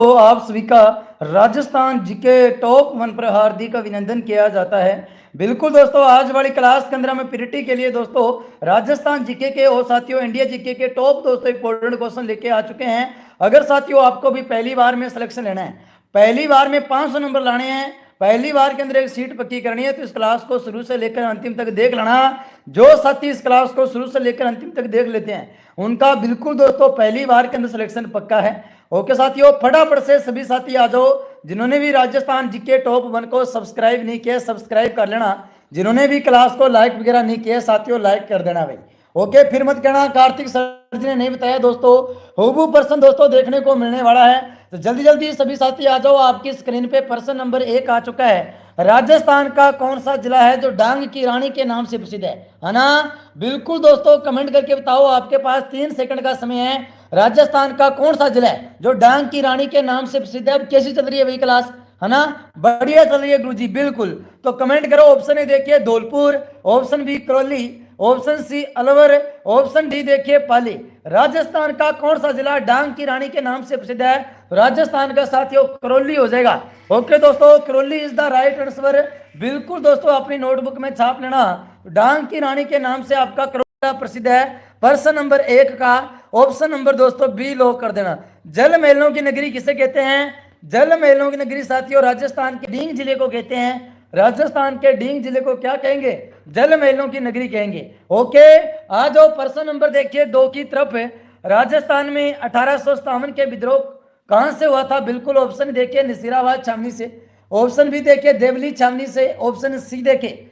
तो आप सभी का राजस्थान जीके टॉप 1 पर हार्दिक अभिनंदन किया जाता है। बिल्कुल दोस्तों, आज वाली क्लास के अंदर हमें पीरिटी के लिए दोस्तों राजस्थान जीके के और साथियों इंडिया जीके के टॉप दोस्तों इंपॉर्टेंट क्वेश्चन लेके आ चुके हैं। अगर साथियों आपको भी पहली बार में सिलेक्शन लेना है, पहली बार में 500 नंबर लाने हैं, पहली बार के अंदर एक सीट पक्की करनी है, तो इस क्लास को शुरू से लेकर अंतिम तक देख लेना। जो साथी इस क्लास को शुरू से लेकर अंतिम तक देख लेते हैं उनका बिल्कुल दोस्तों पहली बार के अंदर सिलेक्शन पक्का है। ओके साथियों, फटाफट से सभी साथी आ जाओ। जिन्होंने भी राजस्थान जीके टॉप 1 को सब्सक्राइब नहीं किया सब्सक्राइब कर लेना। जिन्होंने भी क्लास को लाइक वगैरह नहीं किया साथियों लाइक कर देना भाई। ओके, फिर मत कहना कार्तिक सर जी ने नहीं बताया। दोस्तों हूबहू पर्सन दोस्तों देखने को मिलने वाला है, तो जल्दी जल्दी सभी साथी आ जाओ। आपकी स्क्रीन पे पर्सन नंबर 1 आ चुका है। राजस्थान का कौन सा जिला है जो डांग की रानी के नाम से प्रसिद्ध है ना? बिल्कुल दोस्तों कमेंट करके बताओ। आपके पास 3 सेकंड का समय है। राजस्थान का कौन सा जिला है जो डांग की रानी के नाम से प्रसिद्ध है? अब कैसी चल रही है वही क्लास, है ना? बढ़िया चल रही है गुरुजी, बिल्कुल। तो कमेंट करो। ऑप्शन ए देखिए Dholpur, option B Karauli, option C Alwar, option D देखिए पाली। राजस्थान का कौन सा जिला डांग की रानी के नाम से प्रसिद्ध है? राजस्थान का साथियों करौली हो जाएगा। ओके दोस्तों, Karauli is the right answer. बिल्कुल दोस्तों अपनी नोटबुक में छाप लेना। डांग की रानी के नाम से आपका करौली प्रसिद्ध है। पर्सन नंबर 1 का ऑप्शन नंबर दोस्तों बी लॉक कर देना। जल महलों की नगरी किसे कहते हैं? जल महलों की नगरी साथियों राजस्थान के डींग जिले को कहते हैं। राजस्थान के डींग जिले को क्या कहेंगे? जल महलों की नगरी कहेंगे। ओके, आ जाओ पर्सन नंबर देखिए 2 की तरफ। राजस्थान में 1857 के विद्रोह कहां से हुआ था? बिल्कुल ऑप्शन देखिए नसीराबाद छावनी से, ऑप्शन बी देखिए देवली छावनी से, ऑप्शन सी देखिए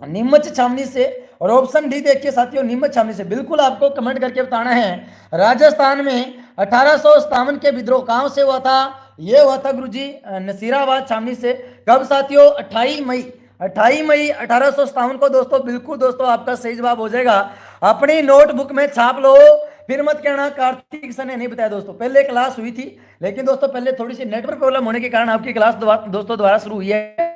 नीमच छावनी से, और ऑप्शन डी देखिए साथियों नीमच छावनी से। बिल्कुल आपको कमेंट करके बताना है। राजस्थान में 1857 के विद्रोह कहां से हुआ था? ये हुआ था गुरुजी नसीराबाद छावनी से। कब साथियों? 28 मई 1857 को दोस्तों। बिल्कुल दोस्तों आपका सही जवाब हो जाएगा। अपनी नोटबुक में छाप लो। फिर मत कहना कार्तिक सर ने नहीं बताया। दोस्तों पहले क्लास हुई थी, लेकिन दोस्तों पहले थोड़ी सी नेटवर्क प्रॉब्लम होने के कारण आपकी क्लास दोस्तों दोबारा शुरू हुई है।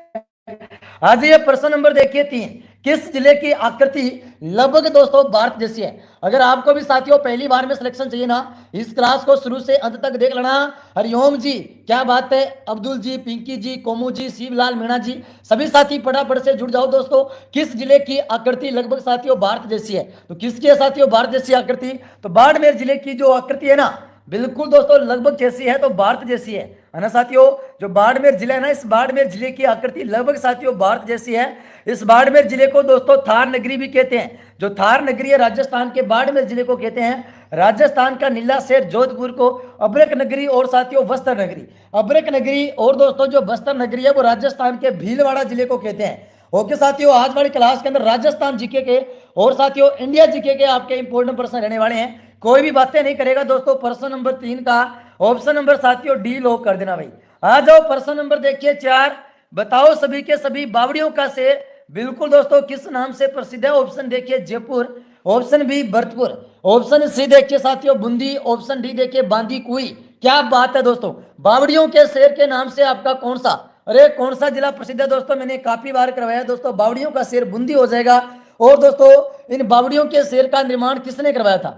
आज ये प्रश्न नंबर देखिए 3। किस जिले की आकृति लगभग दोस्तों भारत जैसी है? अगर आपको भी साथियों पहली बार में सिलेक्शन चाहिए ना, इस क्लास को शुरू से अंत तक देख लेना। हरिओम जी क्या बात है, अब्दुल जी, पिंकी जी, कोमू जी, शिवलाल मीणा जी, सभी साथी फटाफट से जुड़ जाओ दोस्तों। किस जिले की आकृति लगभग साथियों भारत जैसी है? तो किसकी है साथियों भारत जैसी आकृति? तो बाड़मेर जिले की जो आकृति है ना, बिल्कुल दोस्तों लगभग कैसी है? तो भारत जैसी है ना साथियों। जो बाड़मेर जिला है ना, इस बाड़मेर जिले की आकृति लगभग साथियों भारत जैसी है। इस बाड़मेर जिले को दोस्तों थार नगरी भी कहते हैं। जो थार नगरी है राजस्थान के बाड़मेर जिले को कहते हैं। राजस्थान का नीला शहर जोधपुर को अब्रक नगरी और साथियों बस्तर नगरी, अब्रक नगरी और दोस्तों जो बस्तर नगरी है वो राजस्थान के भीलवाड़ा जिले को कहते हैं। ओके साथियों, आज वाली क्लास के अंदर राजस्थान जीके के और साथियों इंडिया जीके के आपके इंपोर्टेंट प्रश्न रहने वाले हैं। कोई भी बातें नहीं करेगा दोस्तों। प्रश्न नंबर 3 का ऑप्शन नंबर साथियों डी लॉक कर देना भाई। आ जाओ प्रश्न नंबर देखिए 4। बताओ सभी के सभी बावड़ियों का शेर बिल्कुल दोस्तों किस नाम से प्रसिद्ध है? ऑप्शन देखिए Jaipur, option B Bharatpur, option C देखिए साथियों बूंदी, ऑप्शन डी देखिए बांदी कुई। क्या बात है दोस्तों, बावड़ियों के शेर के नाम से आपका कौन सा, अरे कौन सा जिला प्रसिद्ध है दोस्तों? मैंने काफी बार करवाया दोस्तों। बावड़ियों का शेर बूंदी हो जाएगा। और दोस्तों इन बावड़ियों के शेर का निर्माण किसने करवाया था?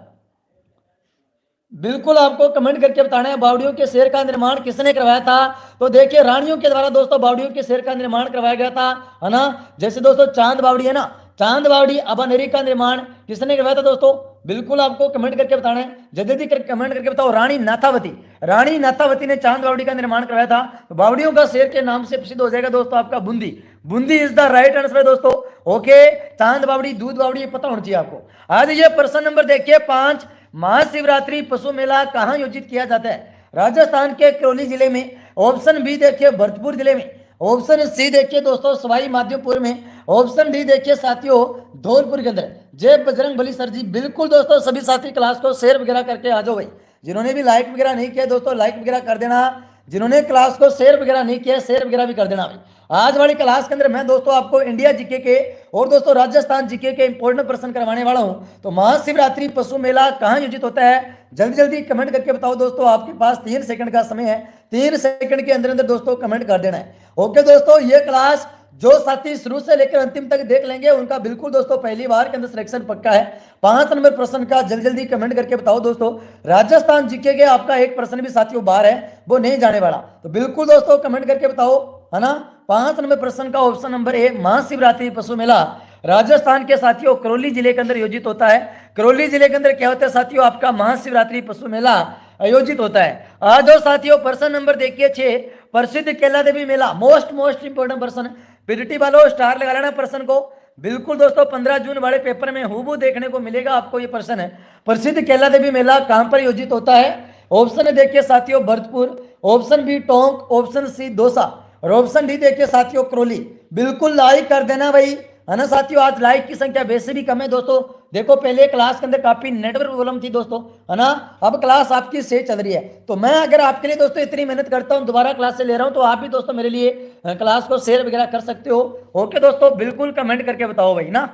बिल्कुल आपको कमेंट करके बताना है बावड़ियों के शेर का निर्माण किसने करवाया था। तो देखिए रानियों के द्वारा दोस्तों बावड़ियों के शेर का निर्माण करवाया गया था, है ना? जैसे दोस्तों चांद बावड़ी है ना, चांद बावड़ी अबानेरी का निर्माण किसने करवाया था दोस्तों? बिल्कुल आपको कमेंट करके बताना है। जल्दी कमेंट करके बताओ। रानी नाथावती, रानी नाथावती ने चांद बावड़ी का निर्माण करवाया था। तो बावड़ियों का शेर के नाम से प्रसिद्ध हो जाएगा दोस्तों आपका Bundi. Bundi is the right answer दोस्तों। ओके, चांद बावड़ी दूध बावड़ी पता होना चाहिए आपको। आज ये प्रश्न नंबर देखिए 5। महाशिवरात्रि पशु मेला कहां आयोजित किया जाता है? राजस्थान के करौली जिले में, ऑप्शन बी देखिए भरतपुर जिले में, ऑप्शन सी देखिए दोस्तों सवाई माधोपुर में, ऑप्शन डी देखिए साथियों धौलपुर के अंदर। जय बजरंग बली सर जी। बिल्कुल दोस्तों सभी साथी क्लास को शेयर वगैरह करके आ जाओ भाई। जिन्होंने भी लाइक वगैरह नहीं किया दोस्तों लाइक वगैरह कर देना। जिन्होंने क्लास को शेयर वगैरह नहीं किया शेयर वगैरह भी कर देना भाई। आज वाली क्लास के अंदर मैं दोस्तों आपको इंडिया जीके के और दोस्तों राजस्थान जीके के इंपोर्टेंट प्रश्न करवाने वाला हूं। तो महाशिवरात्रि पशु मेला कहां आयोजित होता है? जल्दी जल्दी कमेंट करके बताओ दोस्तों। आपके पास 3 सेकंड का समय है। 3 सेकंड के अंदर अंदर दोस्तों कमेंट कर देना है। ओके दोस्तों, ये क्लास जो साथी शुरू से लेकर अंतिम तक देख लेंगे उनका बिल्कुल दोस्तों पहली बार के अंदर सिलेक्शन पक्का है। 5 नंबर प्रश्न का जल्दी जल्दी कमेंट करके बताओ दोस्तों। राजस्थान जीके के आपका एक प्रश्न भी साथियों बाहर है, वो नहीं जाने वाला, तो बिल्कुल दोस्तों कमेंट करके बताओ, है ना। 5 नंबर प्रश्न का ऑप्शन नंबर ए, महाशिवरात्रि पशु मेला राजस्थान के साथियों करौली जिले के अंदर आयोजित होता है। करौली जिले के अंदर क्या होता है साथियों, आपका महाशिवरात्रि पशु मेला आयोजित होता है। आज जो साथियों प्रश्न नंबर देखिए 6, प्रसिद्ध केला देवी मेला, मोस्ट इंपोर्टेंट प्रश्न, पीडीटी वालों स्टार लगा लेना प्रश्न को। बिल्कुल दोस्तों 15 जून वाले पेपर में हूबहू देखने को मिलेगा आपको ये प्रश्न है। प्रसिद्ध केला देवी मेला कहां पर आयोजित होता है? ऑप्शन देखिए साथियों Bharatpur, option B Tonk, option C Dausa और ऑप्शन डी देखिए साथियों करौली। बिल्कुल लाइक कर देना भाई, है ना साथियों। आज लाइक की संख्या वैसे भी कम है दोस्तों। देखो पहले क्लास के अंदर काफी नेटवर्क प्रॉब्लम थी दोस्तों, है ना। अब क्लास आपकी सही चल रही है, तो मैं अगर आपके लिए दोस्तों इतनी मेहनत करता हूं, दोबारा क्लास से ले रहा हूं, तो आप भी दोस्तों मेरे लिए क्लास को शेयर वगैरह कर सकते हो। ओके दोस्तों, बिल्कुल कमेंट करके बताओ भाई ना,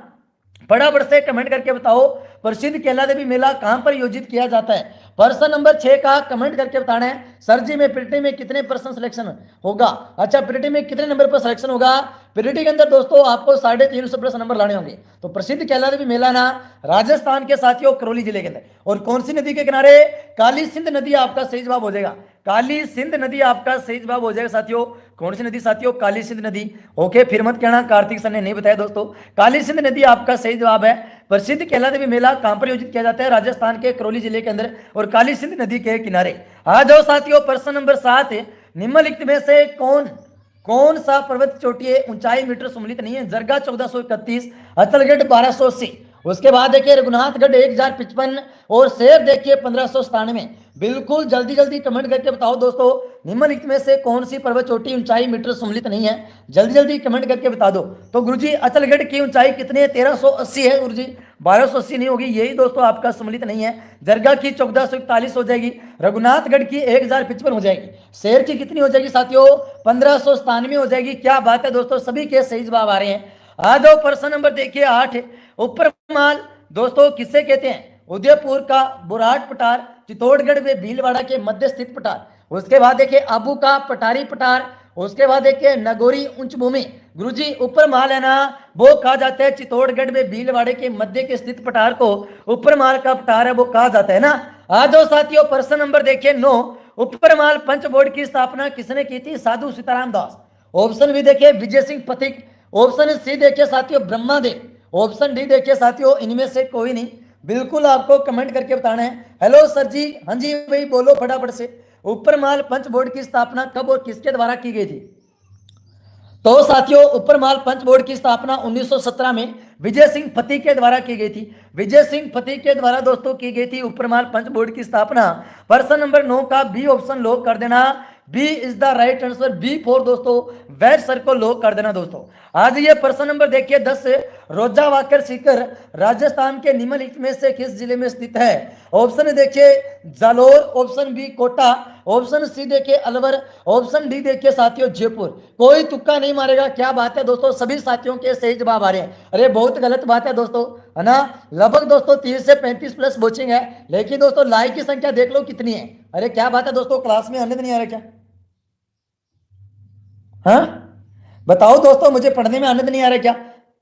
फटाफट से कमेंट करके बताओ प्रसिद्ध केला देवी मेला कहां पर आयोजित किया जाता है। प्रश्न नंबर 6 का कमेंट करके बताना है, सर जी में पीडीटी में कितने परसेंट सिलेक्शन होगा। अच्छा, पीडीटी में कितने नंबर पर सिलेक्शन होगा? पीडीटी के अंदर दोस्तों आपको 350 प्लस नंबर लाने होंगे। तो प्रसिद्ध केला देवी मेला ना राजस्थान के साथियों करौली जिले के अंदर, और कौन सी नदी के किनारे? काली सिंध नदी आपका सही जवाब हो जाएगा। काली सिंध नदी आपका सही जवाब हो जाएगा साथियों। कौन सी नदी साथियों? काली सिंध नदी। ओके, फिर मत कहना कार्तिक सर ने नहीं बताया दोस्तों, काली सिंध नदी आपका सही जवाब है। प्रसिद्ध केला देवी मेला कहां पर आयोजित किया जाता है? राजस्थान के करौली जिले के अंदर और काली सिंध नदी के किनारे। आ जाओ साथियों प्रश्न नंबर 7, निम्नलिखित में से कौन सा पर्वत चोटी है ऊंचाई मीटर सम्मिलित नहीं है? जरगा 1431, अचलगढ़ 1280, उसके बाद देखिए रघुनाथगढ़ 1055 और शेर देखिए 1597। बिल्कुल जल्दी जल्दी कमेंट करके बताओ दोस्तों, निम्नलिखित में से कौन सी पर्वत चोटी ऊंचाई मीटर सम्मिलित नहीं है? जल्दी जल्दी कमेंट करके बता दो। तो गुरुजी अचलगढ़ की ऊंचाई कितनी है? 1380 है गुरुजी, 1280 नहीं होगी, यही दोस्तों आपका सम्मिलित नहीं है। जरगा की 1441 हो जाएगी, रघुनाथगढ़ की 1055 हो जाएगी, शेर की कितनी हो जाएगी साथियों? 1597 हो जाएगी। क्या बात है दोस्तों, सभी के सही जवाब आ रहे हैं। आ जाओ प्रश्न नंबर देखिए 8, उपरमाल दोस्तों किससे कहते हैं? उदयपुर का बुराट पठार, चित्तौड़गढ़ में भीलवाड़ा के मध्य स्थित पठार, उसके बाद देखिए आबू का पठारी पठार, उसके बाद देखिए नगोरी उच्च भूमि। गुरुजी उपरमाल है ना, वो कहा जाता है चित्तौड़गढ़ में भीलवाड़े के मध्य के स्थित पठार को उपरमाल का पठार है, वो कहा जाता है ना। आ जाओ साथियों प्रश्न नंबर देखिए 9, उपरमाल पंच बोर्ड की स्थापना किसने की थी? साधु सीताराम दास। ऑप्शन बी देखिए विजय सिंह पथिक, ऑप्शन सी देखिए साथियों ब्रह्मादेव, ऑप्शन डी देखिए साथियों इनमें से कोई नहीं। बिल्कुल आपको कमेंट करके बताना है। हेलो सर जी, हाँ जी भाई बोलो फटाफट से, उपरमाल पंच बोर्ड की स्थापना कब और किसके द्वारा की गई थी? तो साथियों उपरमाल पंच बोर्ड की स्थापना 1917 में विजय सिंह पथिक के द्वारा की गई थी। विजय सिंह पथिक के द्वारा दोस्तों की गई थी उपरमाल पंच बोर्ड की स्थापना। प्रश्न नंबर 9 का बी ऑप्शन लॉक कर देना, B is the right answer, B for दोस्तों वेस्ट सर को लॉक कर देना दोस्तों। आज ये प्रश्न नंबर देखिए 10, रोजा वाकर शिखर राजस्थान के निम्नलिखित में से किस जिले में स्थित है? ऑप्शन देखिए Jalore, option B Kota, option C देखिए अलवर, ऑप्शन डी देखिए साथियों जयपुर। कोई तुक्का नहीं मारेगा। क्या बात है दोस्तों, सभी साथियों के सही जवाब आ रहे हैं। अरे बहुत गलत बात है दोस्तों, है ना। लगभग दोस्तों 30 से 35 प्लस वॉचिंग है, लेकिन दोस्तों लाइक की संख्या देख लो कितनी है। अरे क्या बात है दोस्तों, क्लास में आनंद नहीं आ रहा क्या? हाँ बताओ दोस्तों, मुझे पढ़ने में आनंद नहीं आ रहा क्या?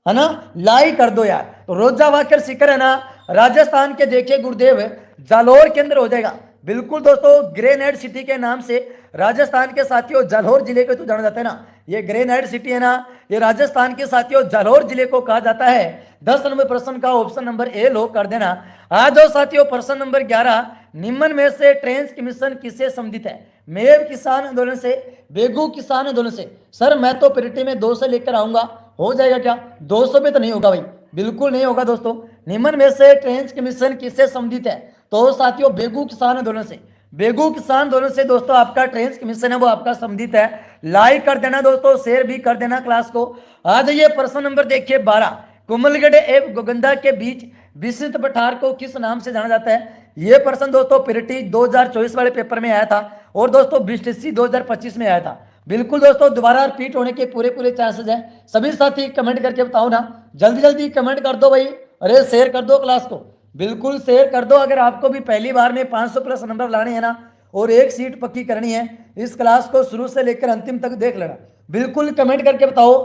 है ना, लाइक कर दो यार। तो रोजा वाकर शिखर है ना राजस्थान के देखिए गुरुदेव जालोर के अंदर हो जाएगा। बिल्कुल दोस्तों ग्रेनाइट सिटी के नाम से राजस्थान के साथियों जालोर जिले को तो जाना जाता है ना। ये ग्रेनाइट सिटी है ना, ये राजस्थान के साथियों जालोर जिले को कहा जाता है। 10 नंबर प्रश्न का ऑप्शन नंबर ए लॉक कर देना। आ जाओ साथियों प्रश्न नंबर 11, निम्न में से ट्रेंच कमीशन किससे संबंधित है? मेव किसान आंदोलन से, बेगू किसान आंदोलन से। सर मैं तो पीडीटी में 2 से लेकर आऊंगा, हो जाएगा क्या? 200 पे तो नहीं होगा भाई, बिल्कुल नहीं होगा दोस्तों। निम्न में से ट्रेंच कमीशन किससे संबंधित है? तो साथियों बेगू किसान आंदोलन से। बेगू किसान आंदोलन से दोस्तों आपका ट्रेंच कमीशन है वो आपका संबंधित है। लाइक कर देना दोस्तों, शेयर भी कर देना क्लास को। आ जाइए प्रश्न नंबर देखिए 12, कुमलगढ़ एवं गोगंदा के बीच विस्तृत पठार को किस नाम से जाना जाता है? यह प्रश्न दोस्तों पीडीटी 2024 वाले पेपर में आया था और दोस्तों बीटीसी 2025 में आया था। बिल्कुल दोस्तों दोबारा रिपीट होने के पूरे चांसेस हैं। सभी साथी कमेंट करके बताओ ना, जल्दी जल्दी कमेंट कर दो भाई। अरे शेयर कर दो क्लास को, बिल्कुल शेयर कर दो। अगर आपको भी पहली बार में 500 प्लस नंबर लाने हैं ना और एक सीट पक्की करनी है, इस क्लास को शुरू से लेकर अंतिम तक देख लेना। बिल्कुल कमेंट करके बताओ,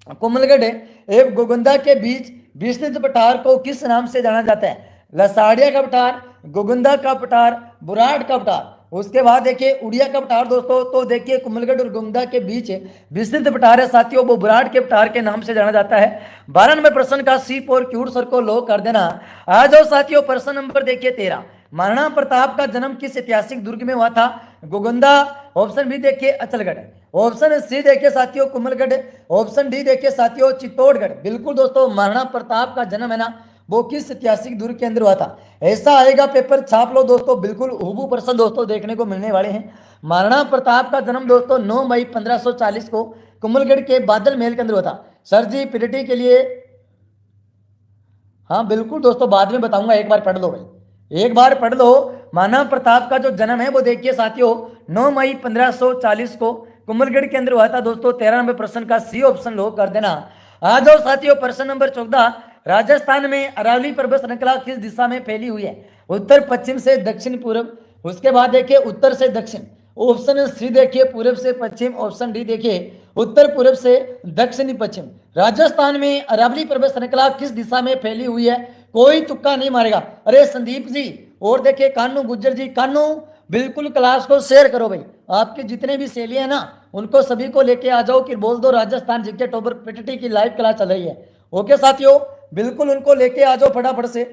कोमलगढ़ एवं गोगुंदा के बीच विस्तृत पठार को किस नाम से जाना जाता है? लसाड़िया का पठार, गोगुंदा का पठार, बुराड़ का पठार। उसके बाद देखिए उड़िया का पठार दोस्तों, तो देखिए कुमलगढ़ और गोगुंदा के बीच विस्तृत पठार है साथियों, वो बुराड़ के पठार के नाम से जाना जाता है। 12 नंबर प्रश्न का सी और क्यूट सर को लो कर देना। आ जाओ साथियों, प्रश्न नंबर देखिए 13। महाराणा प्रताप का जन्म किस ऐतिहासिक दुर्ग में हुआ था? गोगुंदा। ऑप्शन बी देखिए अचलगढ़, ऑप्शन सी देखिए साथियों कुमलगढ़, ऑप्शन डी देखिए साथियों चित्तौड़गढ़। बिल्कुल दोस्तों, महाराणा प्रताप का जन्म है ना वो किस ऐतिहासिक दुर्ग के अंदर हुआ था? ऐसा आएगा, पेपर छाप लो दोस्तों, बिल्कुल हुबहू प्रश्न दोस्तों देखने को मिलने वाले हैं। महाराणा प्रताप का जन्म दोस्तों 9 मई 1540 को कुमलगढ़ के बादल महल के अंदर हुआ था। सर जी पीडीटी के लिए, हाँ बिल्कुल दोस्तों, बाद में बताऊंगा, एक बार पढ़ लो भाई, एक बार पढ़ लो। महाराणा प्रताप का जो जन्म है वो देखिए साथियों 9 मई 1540 को कुमलगढ़ के अंदर हुआ था दोस्तों। 13 नंबर प्रश्न का सी ऑप्शन लो कर देना। आ जाओ साथियों, प्रश्न नंबर 14। राजस्थान में अरावली पर्वत श्रृंखला किस दिशा में फैली हुई है? उत्तर पश्चिम से दक्षिण पूर्व, उसके बाद देखिए उत्तर से दक्षिण, ऑप्शन सी देखिए पूर्व से पश्चिम, ऑप्शन डी देखिए उत्तर पूर्व से दक्षिणी पश्चिम। राजस्थान में अरावली पर्वत श्रृंखला किस दिशा में फैली हुई है? कोई तुक्का नहीं मारेगा। अरे संदीप जी और देखिए कानू गुज्जर जी, कानू बिल्कुल क्लास को शेयर करो भाई, आपके जितने भी सहेली है ना उनको सभी को लेके आ जाओ कि बोल दो राजस्थान जीके टॉपर पीटीटी की लाइव क्लास चल रही है। ओके साथियों, बिल्कुल उनको लेके आ जाओ फटाफट से।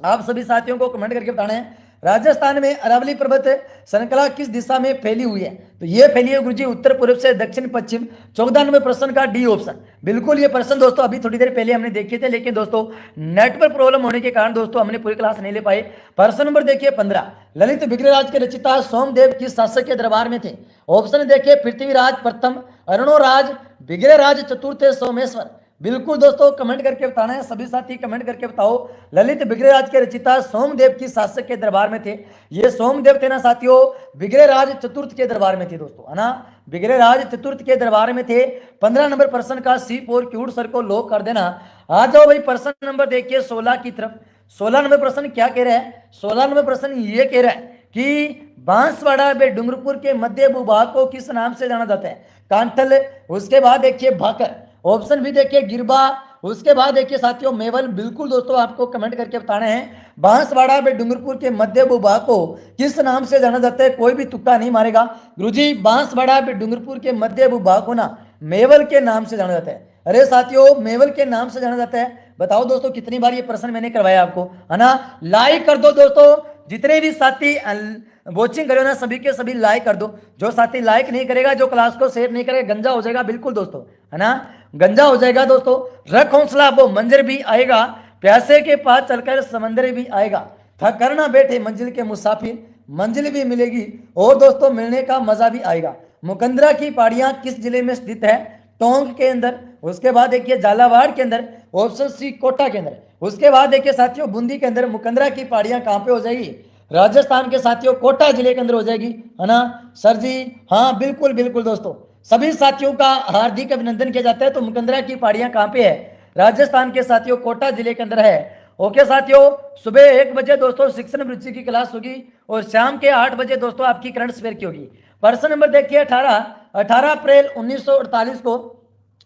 आप सभी साथियों को कमेंट करके बताना है राजस्थान में अरावली पर्वत श्रृंखला किस दिशा में फैली हुई है? तो ये फैली है गुरुजी उत्तर पूर्व से दक्षिण पश्चिम। 14 नंबर प्रश्न का डी ऑप्शन। बिल्कुल ये प्रश्न दोस्तों अभी थोड़ी देर पहले हमने देखे थे, लेकिन दोस्तों नेटवर्क प्रॉब्लम होने के कारण दोस्तों हमने पूरी क्लास नहीं ले पाए। प्रश्न नंबर देखिए 15। ललित बिग्रराज के रचिता सोमदेव किस शासक के दरबार में थे? ऑप्शन देखिए पृथ्वीराज प्रथम, अरुणोराज, बिग्रराज चतुर्थ, सोमेश्वर। बिल्कुल दोस्तों कमेंट करके बताना है, सभी साथी कमेंट करके बताओ ललित बिग्रहराज के रचिता सोमदेव की शासक के दरबार में थे। ये सोमदेव थे ना साथियों बिग्रहराज चतुर्थ के दरबार में थे दोस्तों, है ना, बिग्रहराज चतुर्थ के दरबार में थे। 15 नंबर प्रश्न का सी फोर क्यूट सर को लो कर देना। आ जाओ भाई प्रश्न नंबर देखिए 16 की तरफ। 16 नंबर प्रश्न क्या कह रहा है? 16 नंबर प्रश्न ये कह रहा है कि बांसवाड़ा व डूंगरपुर के मध्य भूभाग को किस नाम से जाना जाता है? कांठल, उसके बाद देखिए भाकर, ऑप्शन भी देखिए गिरबा, उसके बाद देखिए साथियों मेवल। बिल्कुल दोस्तों आपको कमेंट करके बताना है बांसवाड़ा में डूंगरपुर के मध्य भूभाग को किस नाम से जाना जाता है? कोई भी तुक्का नहीं मारेगा गुरुजी, बांसवाड़ा में डूंगरपुर के मध्य भूभाग को ना मेवल के नाम से जाना जाता है। अरे साथियों मेवल के नाम से जाना जाता है। बताओ दोस्तों कितनी बार ये प्रश्न मैंने करवाया आपको, है ना। लाइक कर दो दोस्तों, जितने भी साथी वॉचिंग करो ना सभी के सभी लाइक कर दो। जो साथी लाइक नहीं करेगा, जो क्लास को शेयर नहीं करेगा, गंजा हो जाएगा। बिल्कुल दोस्तों, है ना, गंजा हो जाएगा दोस्तों। रख हौसला वो मंजर भी आएगा, प्यासे के पास चलकर समंदर भी आएगा। थक कर ना बैठे मंजिल के मुसाफिर, मंजिल भी मिलेगी और दोस्तों मिलने का मजा भी आएगा। मुकंदरा की पहाड़ियां किस जिले में स्थित है? टोंक के अंदर, उसके बाद देखिए झालावाड़ के अंदर, ऑप्शन सी कोटा के अंदर, उसके बाद देखिए साथियों बूंदी के अंदर। मुकंदरा की पहाड़ियां कहां पे हो जाएगी? राजस्थान के साथियों कोटा जिले के अंदर हो जाएगी, है ना सर जी। हाँ बिल्कुल बिल्कुल दोस्तों, सभी साथियों का हार्दिक अभिनंदन किया जाता है। तो मुकंदरा की पहाड़ियां कहां पे है? राजस्थान के साथियों कोटा जिले के अंदर है। ओके साथियों, सुबह 1 बजे दोस्तों शिक्षण रुचि की क्लास होगी और शाम के 8 बजे दोस्तों आपकी करंट अफेयर की होगी। प्रश्न नंबर देखिए 18 अप्रैल 1948 को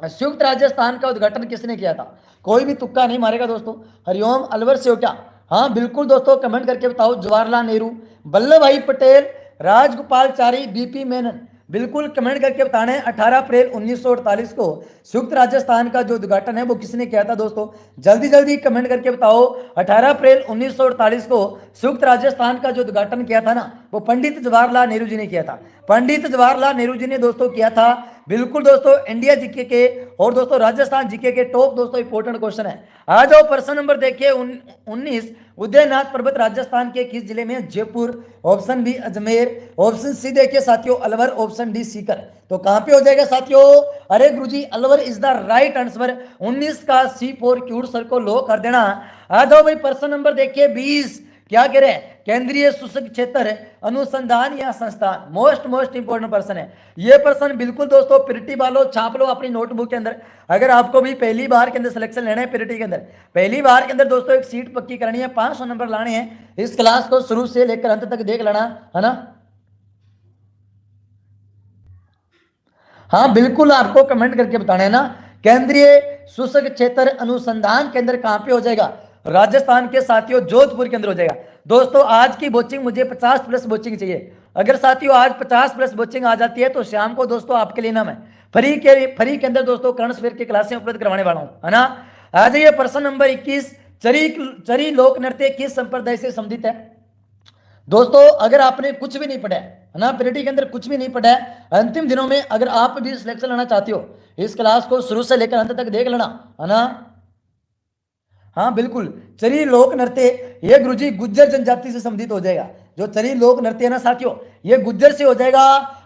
संयुक्त राजस्थान का उद्घाटन किसने किया था? कोई भी तुक्का नहीं मारेगा दोस्तों। हरिओम अलवर से हो क्या? हाँ बिल्कुल दोस्तों कमेंट करके बताओ। जवाहरलाल नेहरू, वल्लभ भाई पटेल, राजगोपालचारी, बीपी मेनन। बिल्कुल कमेंट करके बताना है 18 अप्रैल 1948 को संयुक्त राजस्थान का जो उद्घाटन है वो किसने किया था दोस्तों? जल्दी जल्दी कमेंट करके बताओ। 18 अप्रैल 1948 को संयुक्त राजस्थान का जो उद्घाटन किया था ना वो पंडित जवाहरलाल नेहरू जी ने किया था। पंडित जवाहरलाल नेहरू जी ने दोस्तों किया था। बिल्कुल दोस्तों इंडिया जीके के और दोस्तों राजस्थान जीके के टॉप दोस्तों इंपोर्टेंट क्वेश्चन है। आ जाओ प्रश्न नंबर देखिए 19। उदयनाथ पर्वत राजस्थान के किस जिले में? Jaipur, option B Ajmer, option C देखिए साथियों अलवर, ऑप्शन डी सीकर। तो कहां पे हो जाएगा साथियों? अरे Guruji Alwar is the right answer. 19 का सी फोर क्यूट सर को लो कर देना। आ जाओ भाई प्रश्न नंबर देखिए 20। क्या कह रहे हैं? केंद्रीय सूचक क्षेत्र अनुसंधान या संस्थान। मोस्ट इंपोर्टेंट प्रश्न है ये प्रश्न। बिल्कुल दोस्तों प्रिटी वालों छाप लो अपनी नोटबुक के अंदर। अगर आपको भी पहली बार के अंदर सिलेक्शन लेना है प्रिटी के अंदर, पहली बार के अंदर दोस्तों एक सीट पक्की करनी है, 500 नंबर लाने हैं। इस क्लास को शुरू से लेकर अंत तक देख लेना, है ना। हाँ बिल्कुल आपको कमेंट करके बताना है ना केंद्रीय शुष्क क्षेत्र अनुसंधान केंद्र कहां पे हो जाएगा? राजस्थान के साथियों जोधपुर के अंदर हो जाएगा। दोस्तों आज की वॉचिंग मुझे 50+ वॉचिंग चाहिए। अगर साथियों आज 50+ वॉचिंग आ जाती है तो शाम को दोस्तों आपके लिए ना मैं फ्री के अंदर दोस्तों करंट अफेयर की क्लासें उपलब्ध करवाने वाला हूं, है ना। आ जाइए प्रश्न नंबर 21, चरी लोक नृत्य किस संप्रदाय से संबंधित है? दोस्तों अगर आपने कुछ भी नहीं पढ़ा है ना, पीरियड के अंदर कुछ भी नहीं पढ़ा है, अंतिम दिनों में अगर आप भी सिलेक्शन लेना चाहते हो इस क्लास को शुरू से लेकर अंत तक देख लेना, है ना। हाँ बिल्कुल, चरी लोक नृत्य ये गुरुजी गुज्जर जनजाति से संबंधित हो जाएगा। जो चरी लोक नृत्य है ना साथियों, ये गुज्जर से हो जाएगा।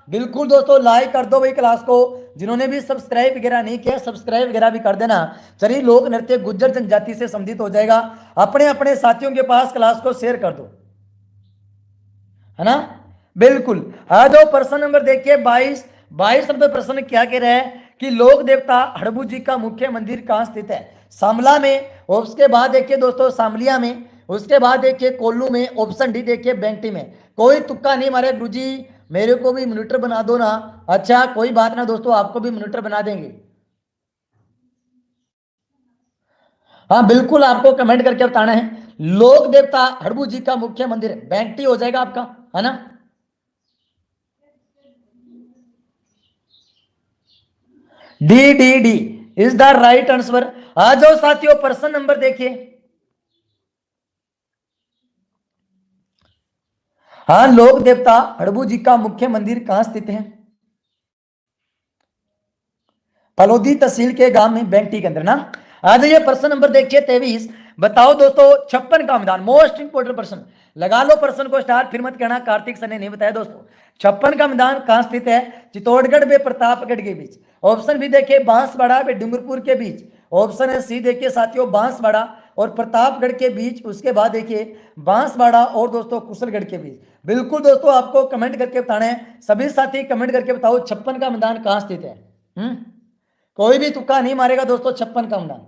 बिल्कुल दोस्तों लाइक कर दो भाई क्लास को, जिन्होंने भी सब्सक्राइब वगैरह नहीं किया सब्सक्राइब वगैरह भी कर देना। चरी लोक नृत्य गुज्जर जनजाति से संबंधित हो जाएगा। अपने अपने साथियों के पास क्लास को शेयर कर दो, है ना। बिल्कुल आ जाओ प्रश्न नंबर देखिए 22 नंबर प्रश्न क्या कह रहा है कि लोक देवता हड़बू जी का मुख्य मंदिर कहां स्थित है? शामला में, उसके बाद देखिए दोस्तों शामलिया में, उसके बाद देखिए कोल्लू में, ऑप्शन डी देखिए बेंगटी में। कोई तुक्का नहीं मारे गुरुजी, मेरे को भी मॉनिटर बना दो ना। अच्छा कोई बात ना दोस्तों, आपको भी मॉनिटर बना देंगे। हाँ बिल्कुल आपको कमेंट करके बताना है। लोक देवता हड़बू जी का मुख्य मंदिर बेंगटी हो जाएगा आपका, है ना। D is the right answer. आ जाओ साथियों प्रश्न नंबर देखिए। हाँ लोक देवता हड़बू जी का मुख्य मंदिर कहां स्थित है? फलोदी तहसील के गांव में बेंगटी के अंदर ना। आ जाइए प्रश्न नंबर देखिए 23। बताओ दोस्तों 56 का मैदान, मोस्ट इंपोर्टेंट प्रश्न। लगा लो प्रश्न को स्टार, फिर मत कहना कार्तिक सर ने नहीं बताया। दोस्तों 56 का मैदान कहां स्थित है? चित्तौड़गढ़ में प्रतापगढ़ के बीच। ऑप्शन बी देखिए बांसवाड़ा में डूंगरपुर के बीच। ऑप्शन है सी देखिए साथियों बांसवाड़ा और प्रतापगढ़ के बीच। उसके बाद देखिए बांसवाड़ा और दोस्तों कुशलगढ़ के बीच। बिल्कुल दोस्तों आपको कमेंट करके बताना है, सभी साथी कमेंट करके बताओ 56 का मैदान कहां स्थित है। कोई भी तुक्का नहीं मारेगा दोस्तों। 56 का मैदान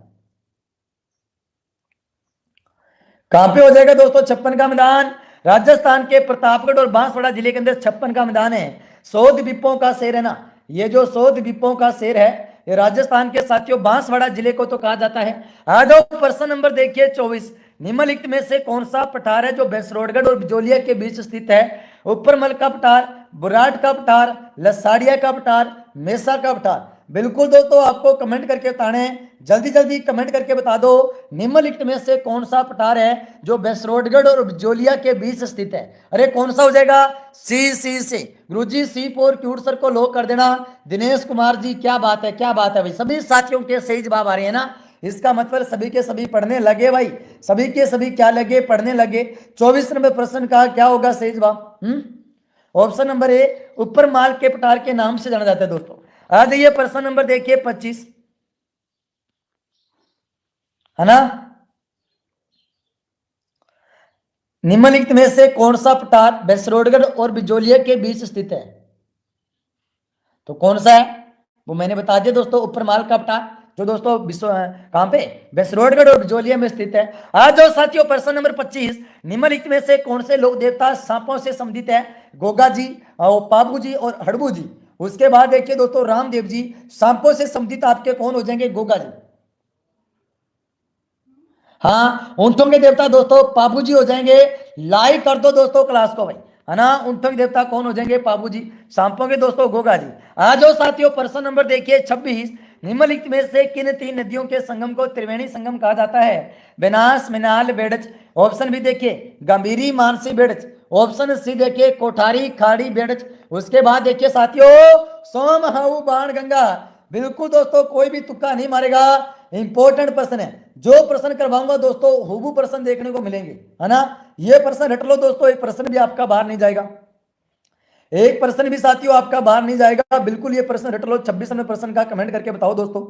कहां पे हो जाएगा दोस्तों? 56 का मैदान राजस्थान के प्रतापगढ़ और बांसवाड़ा जिले के अंदर 56 का मैदान है। 100 द्वीपों का शेर है ना, ये जो 100 द्वीपों का शेर है ये राजस्थान के साथियों बांसवाड़ा जिले को तो कहा जाता है। आ जाओ प्रश्न नंबर देखिए 24। निम्नलिखित में से कौन सा पठार है जो भैंसरोडगढ़ और बिजोलिया के बीच स्थित है? ऊपरमल का पठार, बुराट का पठार, लसाड़िया का पठार, मेसा का पठार। बिल्कुल दोस्तों आपको कमेंट करके बताने हैं, जल्दी जल्दी कमेंट करके बता दो निम्नलिखित में से कौन सा पठार है जो भैंसरोडगढ़ और बिजोलिया के बीच स्थित है? अरे कौन सा हो जाएगा? सी गुरुजी सी फोर क्यूट सर को लॉक कर देना। दिनेश कुमार जी क्या बात है, क्या बात है भाई, सभी साथियों के सही जवाब आ रहे हैं ना। इसका मतलब सभी के सभी पढ़ने लगे भाई, सभी के सभी क्या लगे? पढ़ने लगे। 24 नंबर प्रश्न का क्या होगा सही जवाब? ऑप्शन नंबर ए ऊपर माल के पठार के नाम से जाना जाता है। दोस्तों आ जाइए प्रश्न नंबर देखिए 25, है ना। निम्नलिखित में से कौन सा पठार भैंसरोडगढ़ और बिजोलिया के बीच स्थित है? तो कौन सा है वो मैंने बता दिया दोस्तों, ऊपरमाल का पठार जो दोस्तों कहां पे? भैंसरोडगढ़ और बिजोलिया में स्थित है। आज जो साथियों प्रश्न नंबर 25। निम्नलिखित में से कौन से लोक देवता सांपों से संबंधित है? गोगा जी और पाबू जी और हड़बू जी। उसके बाद देखिए दोस्तों रामदेव जी। सांपों से संबंधित आपके कौन हो जाएंगे? गोगा जी। हाँ ऊंटों के देवता दोस्तों पाबू जी हो जाएंगे। लाइक कर दो दोस्तों क्लास को भाई, है ना। ऊंटों के देवता कौन हो जाएंगे? पाबू जी। सांपों के दोस्तों गोगा जी। आ जाओ साथियों प्रश्न नंबर देखिए 26। निम्नलिखित में से किन 3 नदियों के संगम को त्रिवेणी संगम कहा जाता है? बेनास, मिनाल, बेड़च। ऑप्शन भी देखिए गंभीरी, मानसी, बेड़च। ऑप्शन सी देखिए कोठारी, खाड़ी, बेड़च। उसके बाद देखिए साथियों सोम, हाउ, बाण, गंगा। बिल्कुल दोस्तों कोई भी तुक्का नहीं मारेगा, इंपॉर्टेंट प्रश्न है। जो प्रश्न करवाऊंगा दोस्तों हुबहू प्रश्न देखने को मिलेंगे, है ना। ये प्रश्न रट लो दोस्तों, एक प्रश्न भी आपका बाहर नहीं जाएगा, एक प्रश्न भी साथियों आपका बाहर नहीं जाएगा। बिल्कुल ये प्रश्न रट लो। 26 नंबर प्रश्न का कमेंट करके बताओ दोस्तों,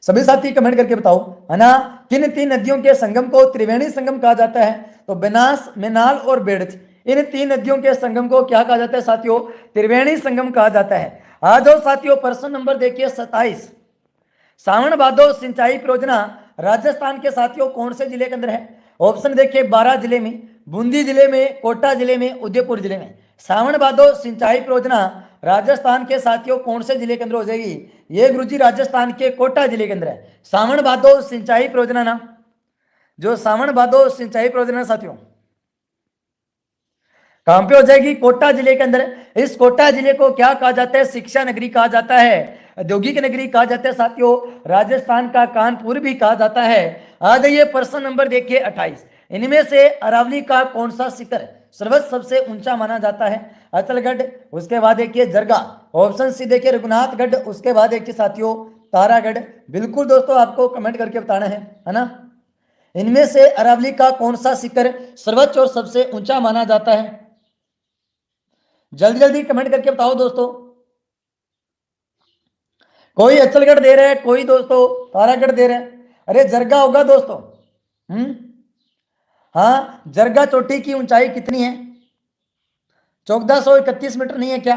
सभी साथी कमेंट करके बताओ, है ना। किन 3 नदियों के संगम को त्रिवेणी संगम कहा जाता है? तो बेनास, मेनाल और बेड़च। इन 3 नदियों के संगम को क्या कहा जाता है साथियों? त्रिवेणी संगम कहा जाता है। आ जाओ साथियों प्रश्न नंबर देखिए 27। सावन भादो सिंचाई परियोजना राजस्थान के साथियों कौन से जिले के अंदर है? ऑप्शन देखिए 12 जिले में, बूंदी जिले में, कोटा जिले में, उदयपुर जिले में। सावन भादो सिंचाई परियोजना राजस्थान के साथियों कौन से जिले के अंदर हो जाएगी? ये गुरुजी राजस्थान के कोटा जिले के अंदर है। सावन भादो सिंचाई परियोजना ना, जो सावन भादो सिंचाई परियोजना साथियों कहां पे हो जाएगी? कोटा जिले के अंदर। इस कोटा जिले को क्या कहा जाता है? शिक्षा नगरी कहा जाता है, औद्योगिक नगरी कहा जाता है साथियों, राजस्थान का कानपुर भी कहा जाता है। आ जाइए प्रश्न नंबर देखिए 28। इनमें से अरावली का कौन सा शिखर सर्वोच्च सबसे ऊंचा माना जाता है? अचलगढ़, उसके बाद देखिए जरगा, ऑप्शन सी देखिए रघुनाथगढ़, उसके बाद देखिए साथियों तारागढ़। बिल्कुल दोस्तों आपको कमेंट करके बताना है ना। इनमें से अरावली का कौन सा शिखर सर्वोच्च और सबसे ऊंचा माना जाता है? जल्दी जल्दी कमेंट करके बताओ दोस्तों। कोई अचलगढ़ दे रहे हैं, कोई दोस्तों तारागढ़ दे रहे हैं। अरे जरगा होगा दोस्तों। हाँ, जरगा चोटी की ऊंचाई कितनी है? 1431 मीटर नहीं है क्या?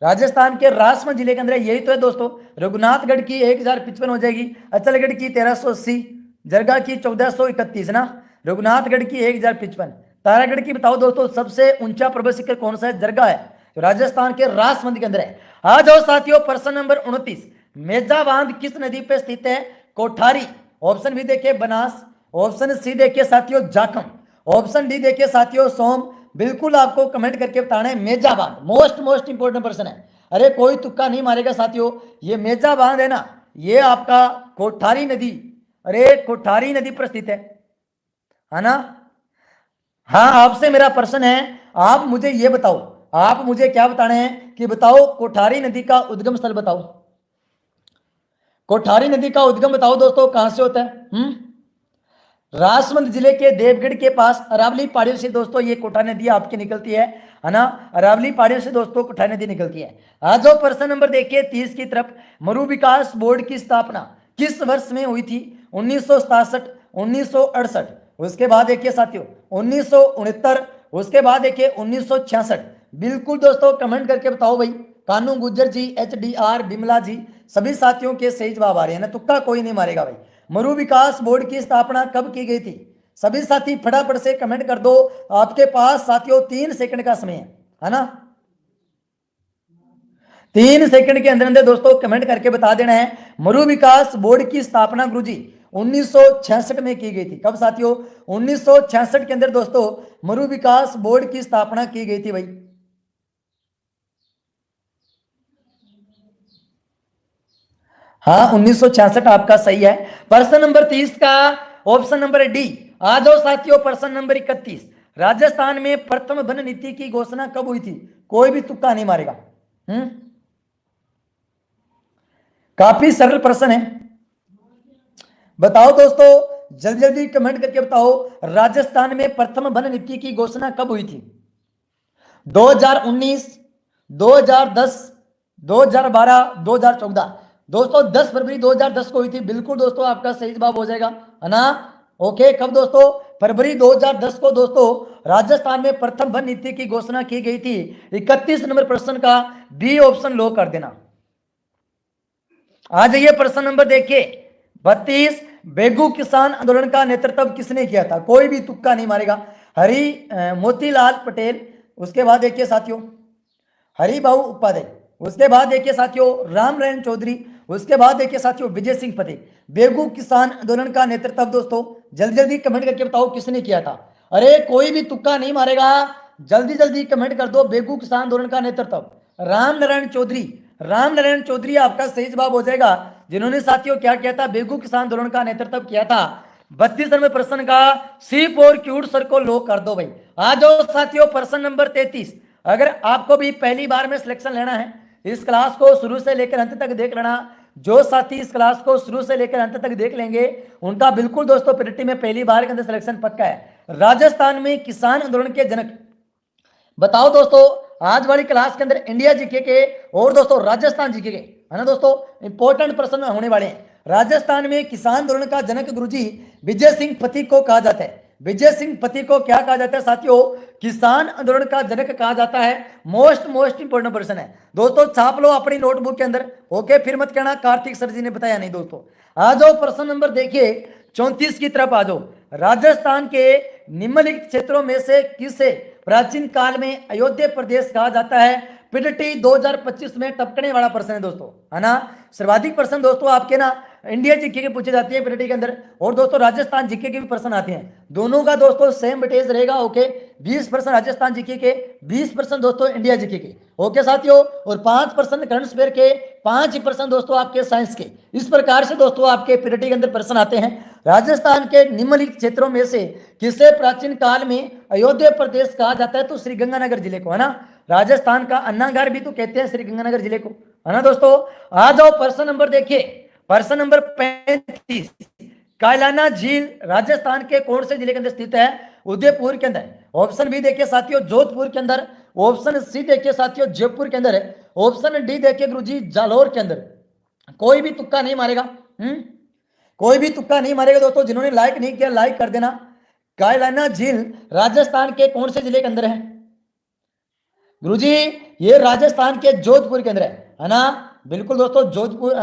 राजस्थान के राजसमंद जिले के अंदर यही तो है दोस्तों। रघुनाथगढ़ की 1055 हो जाएगी, अचलगढ़ की 1380, जरगा की 1431 ना, रघुनाथगढ़ की 1055, तारागढ़ की बताओ दोस्तों सबसे ऊंचा पर्वत शिखर कौन सा है? जरगा है, जो राजस्थान के राजसमंद के अंदर है। आ जाओ साथियों प्रश्न नंबर 29। मेजा बांध किस नदी पे स्थित है? कोठारी, ऑप्शन बी देखिए बनास, ऑप्शन सी देखिए साथियों जाखम, ऑप्शन डी देखिए साथियों सोम। बिल्कुल आपको कमेंट करके बताना है मेजा बांध, मोस्ट इंपोर्टेंट प्रश्न है। अरे कोई तुक्का नहीं मारेगा साथियों। ये मेजा बांध है ना, ये आपका कोठारी नदी, अरे कोठारी नदी पर स्थित है ना। हाँ, आपसे मेरा प्रश्न है, आप मुझे ये बताओ, आप मुझे क्या बताना है कि बताओ कोठारी नदी का उद्गम स्थल बताओ। कोठारी नदी का उद्गम बताओ दोस्तों कहां से होता है? राजसमंद जिले के देवगढ़ के पास अरावली पहाड़ियों से दोस्तों ये कोठारी नदी आपकी निकलती है ना। अरावली पहाड़ियों से दोस्तों कोठारी नदी निकलती है। आज जो प्रश्न नंबर देखिए 30 की तरफ, मरु विकास बोर्ड की स्थापना किस वर्ष में हुई थी? 1967, 1968, उसके बाद देखिए साथियों 1969, उसके बाद देखिए 1966। बिल्कुल दोस्तों कमेंट करके बताओ भाई। कानू गुज्जर जी, HDR बिमला जी, सभी साथियों के सही जवाब आ रहे हैं ना, तुक्का कोई नहीं मारेगा भाई। मरु विकास बोर्ड की स्थापना कब की गई थी? सभी साथी फटाफट से कमेंट कर दो। आपके पास साथियों 3 सेकंड का समय है ना। 3 सेकंड के अंदर अंदर दोस्तों कमेंट करके बता देना है। मरु विकास बोर्ड की स्थापना गुरुजी 1966 में की गई थी। कब साथियों? 1966 के अंदर दोस्तों मरु विकास बोर्ड की स्थापना की गई थी भाई। हाँ, 1966 आपका सही है। प्रश्न नंबर 30 का ऑप्शन नंबर डी। आ जाओ साथियों प्रश्न नंबर 31। राजस्थान में प्रथम वन नीति की घोषणा कब हुई थी? कोई भी तुक्का नहीं मारेगा। काफी सरल प्रश्न है, बताओ दोस्तों जल्दी जल्दी कमेंट करके बताओ। राजस्थान में प्रथम वन नीति की घोषणा कब हुई थी? 2019, 2010, 2012, 2014। दोस्तों 10 फरवरी 2010 को हुई थी। बिल्कुल दोस्तों आपका सही जवाब हो जाएगा है ना। ओके, कब दोस्तों? फरवरी 2010 को दोस्तों राजस्थान में प्रथम वन नीति की घोषणा की गई थी। 31 नंबर प्रश्न का बी ऑप्शन लो कर देना। आ जाइए प्रश्न नंबर देखिए 32। बेगू किसान आंदोलन का नेतृत्व किसने किया था? कोई भी तुक्का नहीं मारेगा। मोतीलाल पटेल, उसके बाद देखिए साथियों हरि भाऊ उपाध्याय, उसके बाद देखिए साथियों रामनारायण चौधरी, उसके बाद देखिए साथियों विजय सिंह पटेल। बेगू किसान आंदोलन का नेतृत्व दोस्तों जल्दी जल्दी कमेंट करके बताओ किसने किया था। अरे कोई भी तुक्का नहीं मारेगा, जल्दी जल्दी कमेंट कर दो। बेगू किसान आंदोलन का नेतृत्व रामनारायण चौधरी। रामनारायण चौधरी आपका सही जवाब हो जाएगा, जिन्होंने साथियों क्या किया था? बेगू किसान आंदोलन का नेतृत्व किया था। 32 नंबर प्रश्न का C4 क्यूट सर को लो कर दो भाई। आ जाओ साथियों प्रश्न नंबर 33। अगर आपको भी पहली बार में सिलेक्शन लेना है, इस क्लास को शुरू से लेकर अंत तक देख लेना। जो साथी इस क्लास को शुरू से लेकर अंत तक देख लेंगे उनका बिल्कुल दोस्तों प्रिलिटी में पहली बार के अंदर सिलेक्शन पक्का है। राजस्थान में किसान आंदोलन के जनक बताओ दोस्तों। आज वाली क्लास के अंदर इंडिया जीके के और दोस्तों राजस्थान जीके के है ना दोस्तों इंपॉर्टेंट प्रश्न होने वाले हैं। राजस्थान में किसान आंदोलन का जनक गुरुजी विजय सिंह पति को कहा जाता है। विजय सिंह पति को क्या कहा जाता है साथियों? किसान आंदोलन का जनक कहा जाता है। मोस्ट इंपोर्टेंट प्रश्न है दोस्तों, छाप लो अपनी नोटबुक के अंदर। ओके, फिर मत कहना कार्तिक सर जी ने बताया नहीं। दोस्तों आ जाओ प्रश्न नंबर देखिए 34 की तरफ आ जाओ। राजस्थान के निम्नलिखित क्षेत्रों में से किसे प्राचीन काल में अयोध्या प्रदेश कहा जाता है? पिडटी 2025 में टपकने वाला प्रश्न है दोस्तों, है ना। सर्वाधिक प्रश्न दोस्तों आपके ना इंडिया जीके के पूछे जाते हैं पिडटी के अंदर, और दोस्तों राजस्थान जीके के भी प्रश्न आते हैं। दोनों का दोस्तों सेम वेटेज रहेगा, ओके। 20% राजस्थान जीके के, 20% दोस्तों इंडिया जीके के, ओके साथियों। और 5% करंट अफेयर के, 5% दोस्तों आपके साइंस के। इस प्रकार से दोस्तों आपके पिडटी के अंदर प्रश्न आते हैं। राजस्थान के निम्नलिखित क्षेत्रों में से किसे प्राचीन काल में अयोध्या प्रदेश कहा जाता है? तो श्री गंगानगर जिले को, है ना। राजस्थान का अन्नागार भी तो कहते हैं श्री गंगानगर जिले को, है ना दोस्तों। आ जाओ प्रश्न नंबर देखिए, प्रश्न नंबर 35। कायलाना झील राजस्थान के कौन से जिले के अंदर स्थित है? उदयपुर के अंदर। ऑप्शन बी देखिए साथियों जोधपुर के अंदर, ऑप्शन सी देखिए साथियों जयपुर के अंदर है, ऑप्शन डी देखिए गुरुजी जालौर के अंदर। कोई भी तुक्का नहीं मारेगा, कोई भी तुक्का नहीं मारेगा दोस्तों। जिन्होंने लाइक नहीं किया लाइक कर देना। कायलाना झील राजस्थान के कौन से जिले के अंदर है? गुरुजी ये राजस्थान के जोधपुर के अंदर है ना। बिल्कुल दोस्तों, जोधपुर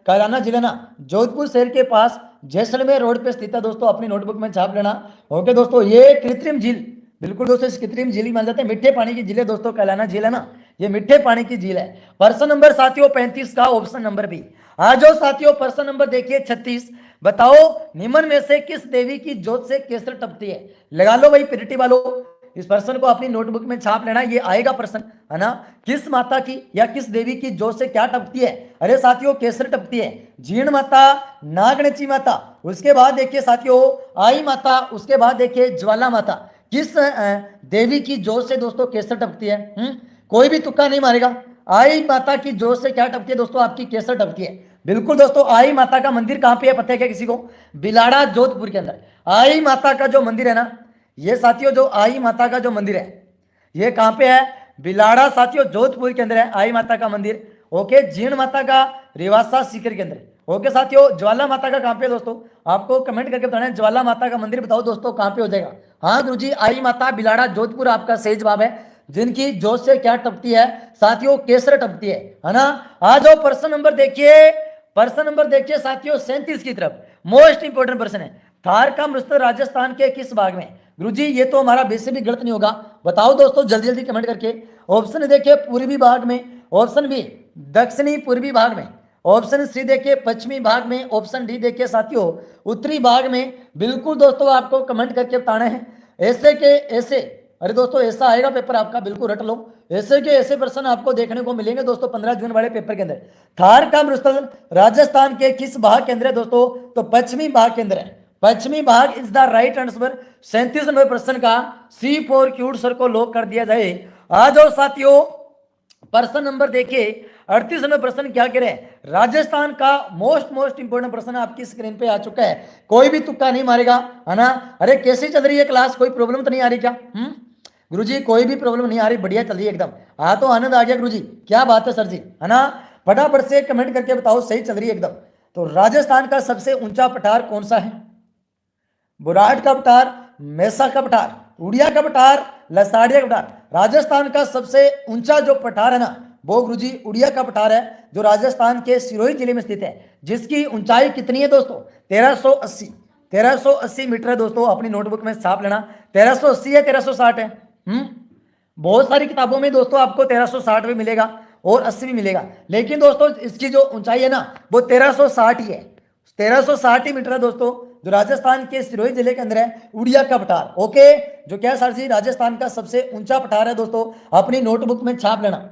कायलाना जिला ना जोधपुर शहर के पास जैसलमेर रोड पे स्थित है दोस्तों, अपनी नोटबुक में छाप लेना। ओके दोस्तों, ये कृत्रिम झील, बिल्कुल दोस्तों इस कृत्रिम झील मान जाते हैं, मीठे पानी की झील है दोस्तों। कायलाना झील है ना, ये मीठे पानी की झील है। प्रश्न नंबर साथियों 35 का ऑप्शन नंबर बी। आ जाओ साथियों प्रश्न नंबर देखिए 36। बताओ निम्न में से किस देवी की जोत से केसर टपकती है? लगा लो भाई पिरिटी वालों, इस प्रश्न को अपनी नोटबुक में छाप लेना, ये आएगा प्रश्न, है ना। किस माता की या किस देवी की जोत से क्या टपकती है? अरे साथियों केसर टपकती है। जीण माता, नागणची माता, उसके बाद देखिए साथियों आई माता, उसके बाद देखिए ज्वाला माता। किस देवी की जोत से दोस्तों केसर टपकती है? कोई भी तुक्का नहीं मारेगा। आई माता की जोत से क्या टपकती है दोस्तों? आपकी केसर टपकती है। बिल्कुल दोस्तों, आई माता का मंदिर कहां पे है पता है क्या किसी को? बिलाड़ा जोधपुर के अंदर। आई माता का जो मंदिर है ना, ये साथियों जो आई माता का जो मंदिर है ये कहां पे है? बिलाड़ा साथियों जोधपुर के अंदर है आई माता का मंदिर। ओके, जीण माता का रिवासा सीकर के अंदर। ओके साथियों, ज्वाला माता का कहां पे है दोस्तों? आपको कमेंट करके बताना है ज्वाला माता का मंदिर बताओ दोस्तों कहां पे हो जाएगा। हाँ गुरुजी, आई माता बिलाड़ा जोधपुर आपका सही जवाब है। जिनकी जोत से क्या टपकती है साथियों? केसर टपकती है ना। आ जाओ प्रश्न नंबर देखिए, प्रश्न नंबर देखिए साथियों 37 की तरफ। मोस्ट इंपोर्टेंट प्रश्न है, थार का मृत राजस्थान के किस भाग में? गुरुजी ये तो हमारा वैसे भी गलत नहीं होगा, बताओ दोस्तों जल्दी जल्दी कमेंट करके। ऑप्शन देखिए पूर्वी भाग में, ऑप्शन बी दक्षिणी पूर्वी भाग में, ऑप्शन सी देखिए पश्चिमी भाग में, ऑप्शन डी देखिए साथियों उत्तरी भाग में। बिल्कुल दोस्तों आपको कमेंट करके बताना है। ऐसे के ऐसे, अरे दोस्तों ऐसा आएगा पेपर आपका, बिल्कुल रट लो। ऐसे के ऐसे प्रश्न आपको देखने को मिलेंगे दोस्तों 15 जून वाले पेपर के अंदर। थार का मृतस्थल राजस्थान के किस भाग के अंदर है दोस्तों? तो पश्चिमी भाग के अंदर है। पश्चिमी भाग is the right answer. 37 number प्रश्न का सी फॉर क्यूट सर को लॉक कर दिया जाए। आ जाओ साथियों प्रश्न नंबर देखिए 38 नंबर प्रश्न क्या कह रहे हैं? राजस्थान का मोस्ट इंपोर्टेंट प्रश्न आपकी स्क्रीन पे आ चुका है। कोई भी तुक्का नहीं मारेगा, है ना। अरे कैसी चल रही है क्लास, कोई प्रॉब्लम तो नहीं आ रही क्या? गुरुजी कोई भी प्रॉब्लम नहीं आ रही, बढ़िया चल रही है एकदम। हाँ तो आनंद आ गया गुरुजी, क्या बात है सर जी, है ना। फटाफट से कमेंट करके बताओ सही चल रही है एकदम। तो राजस्थान का सबसे ऊंचा पठार कौन सा है? बुराट का पठार, मेसा का पठार, उड़िया का पठार, लसाड़िया का पठार। राजस्थान का सबसे ऊंचा जो पठार है ना वो गुरुजी उड़िया का पठार है, जो राजस्थान के सिरोही जिले में स्थित है। जिसकी ऊंचाई कितनी है दोस्तों? 1380 मीटर है दोस्तों। अपनी नोटबुक में छाप लेना। 1380 है 1360 है? बहुत सारी किताबों में दोस्तों आपको 1360 भी मिलेगा और 80 भी मिलेगा, लेकिन दोस्तों इसकी जो ऊंचाई है ना वो 1360 ही है। 1360 मीटर है दोस्तों, जो राजस्थान के सिरोही जिले के अंदर है उड़िया का पठार। ओके, जो क्या सर जी राजस्थान का सबसे ऊंचा पठार है दोस्तों, अपनी नोटबुक में छाप लेना।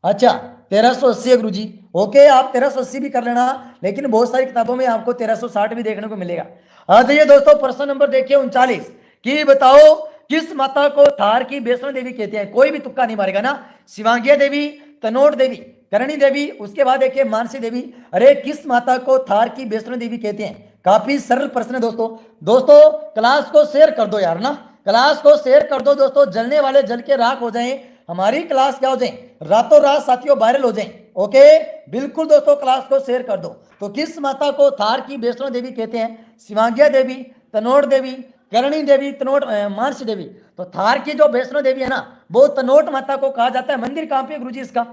अच्छा 1380 है गुरुजी। ओके, आप 1380 भी कर लेना, लेकिन बहुत सारी किताबों में आपको 1360 भी देखने को मिलेगा। आइए दोस्तों प्रश्न नंबर देखिए 39 कि बताओ किस माता को थार की वैष्णो देवी कहते हैं? कोई भी तुक्का नहीं मारेगा ना। शिवांगिया देवी, तनोट देवी, करणी देवी, उसके बाद देखिए मानसी देवी। अरे किस माता को थार की वैष्णो देवी कहते हैं? काफी सरल प्रश्न है दोस्तों। दोस्तों क्लास को शेयर कर दो यार ना, क्लास को शेयर कर दो दोस्तों। जलने वाले जल के राख हो जाएं, हमारी क्लास क्या हो जाए रातों रात साथियों वायरल हो जाए। ओके बिल्कुल दोस्तों क्लास को शेयर कर दो। तो किस माता को थार की वैष्णो देवी कहते हैं? शिवांगिया देवी, तनोट देवी, करणी देवी, तनोट मानसी देवी। तो थार की जो वैष्णो देवी है ना वो तनोट माता को कहा जाता है। मंदिर कहां पे है गुरुजी इसका?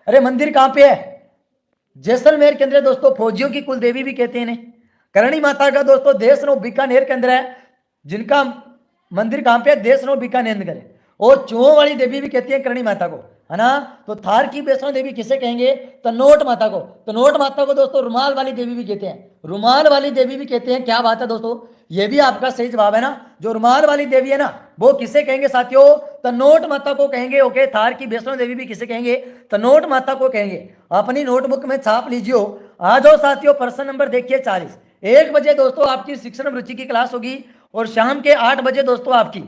अरे मंदिर कहां पे है? जैसलमेर के अंदर दोस्तों, फौजियों की कुल देवी भी कहते हैं इन्हें। करणी माता का दोस्तों देशनो बीकानेर के अंदर है, जिनका मंदिर कहां पे है? देशनो बीकानेर के अंदर। और चूहों वाली देवी भी कहती है करणी माता को, है ना। तो थार की वैष्णो देवी किसे कहेंगे, तनोट माता को। तनोट माता को दोस्तों रुमाल वाली देवी भी कहते हैं, रुमाल वाली देवी भी कहते हैं। क्या बात है दोस्तों, ये भी आपका सही जवाब है ना। जो रुमाल वाली देवी है ना वो किसे कहेंगे साथियों, तनोट माता को कहेंगे। ओके, थार की वैष्णो देवी भी किसे कहेंगे, तनोट माता को कहेंगे। अपनी नोटबुक में छाप लीजिए। आ जाओ साथियों, प्रश्न नंबर देखिए 40। 1 बजे दोस्तों आपकी शिक्षण रुचि की क्लास होगी और शाम के 8 बजे दोस्तों आपकी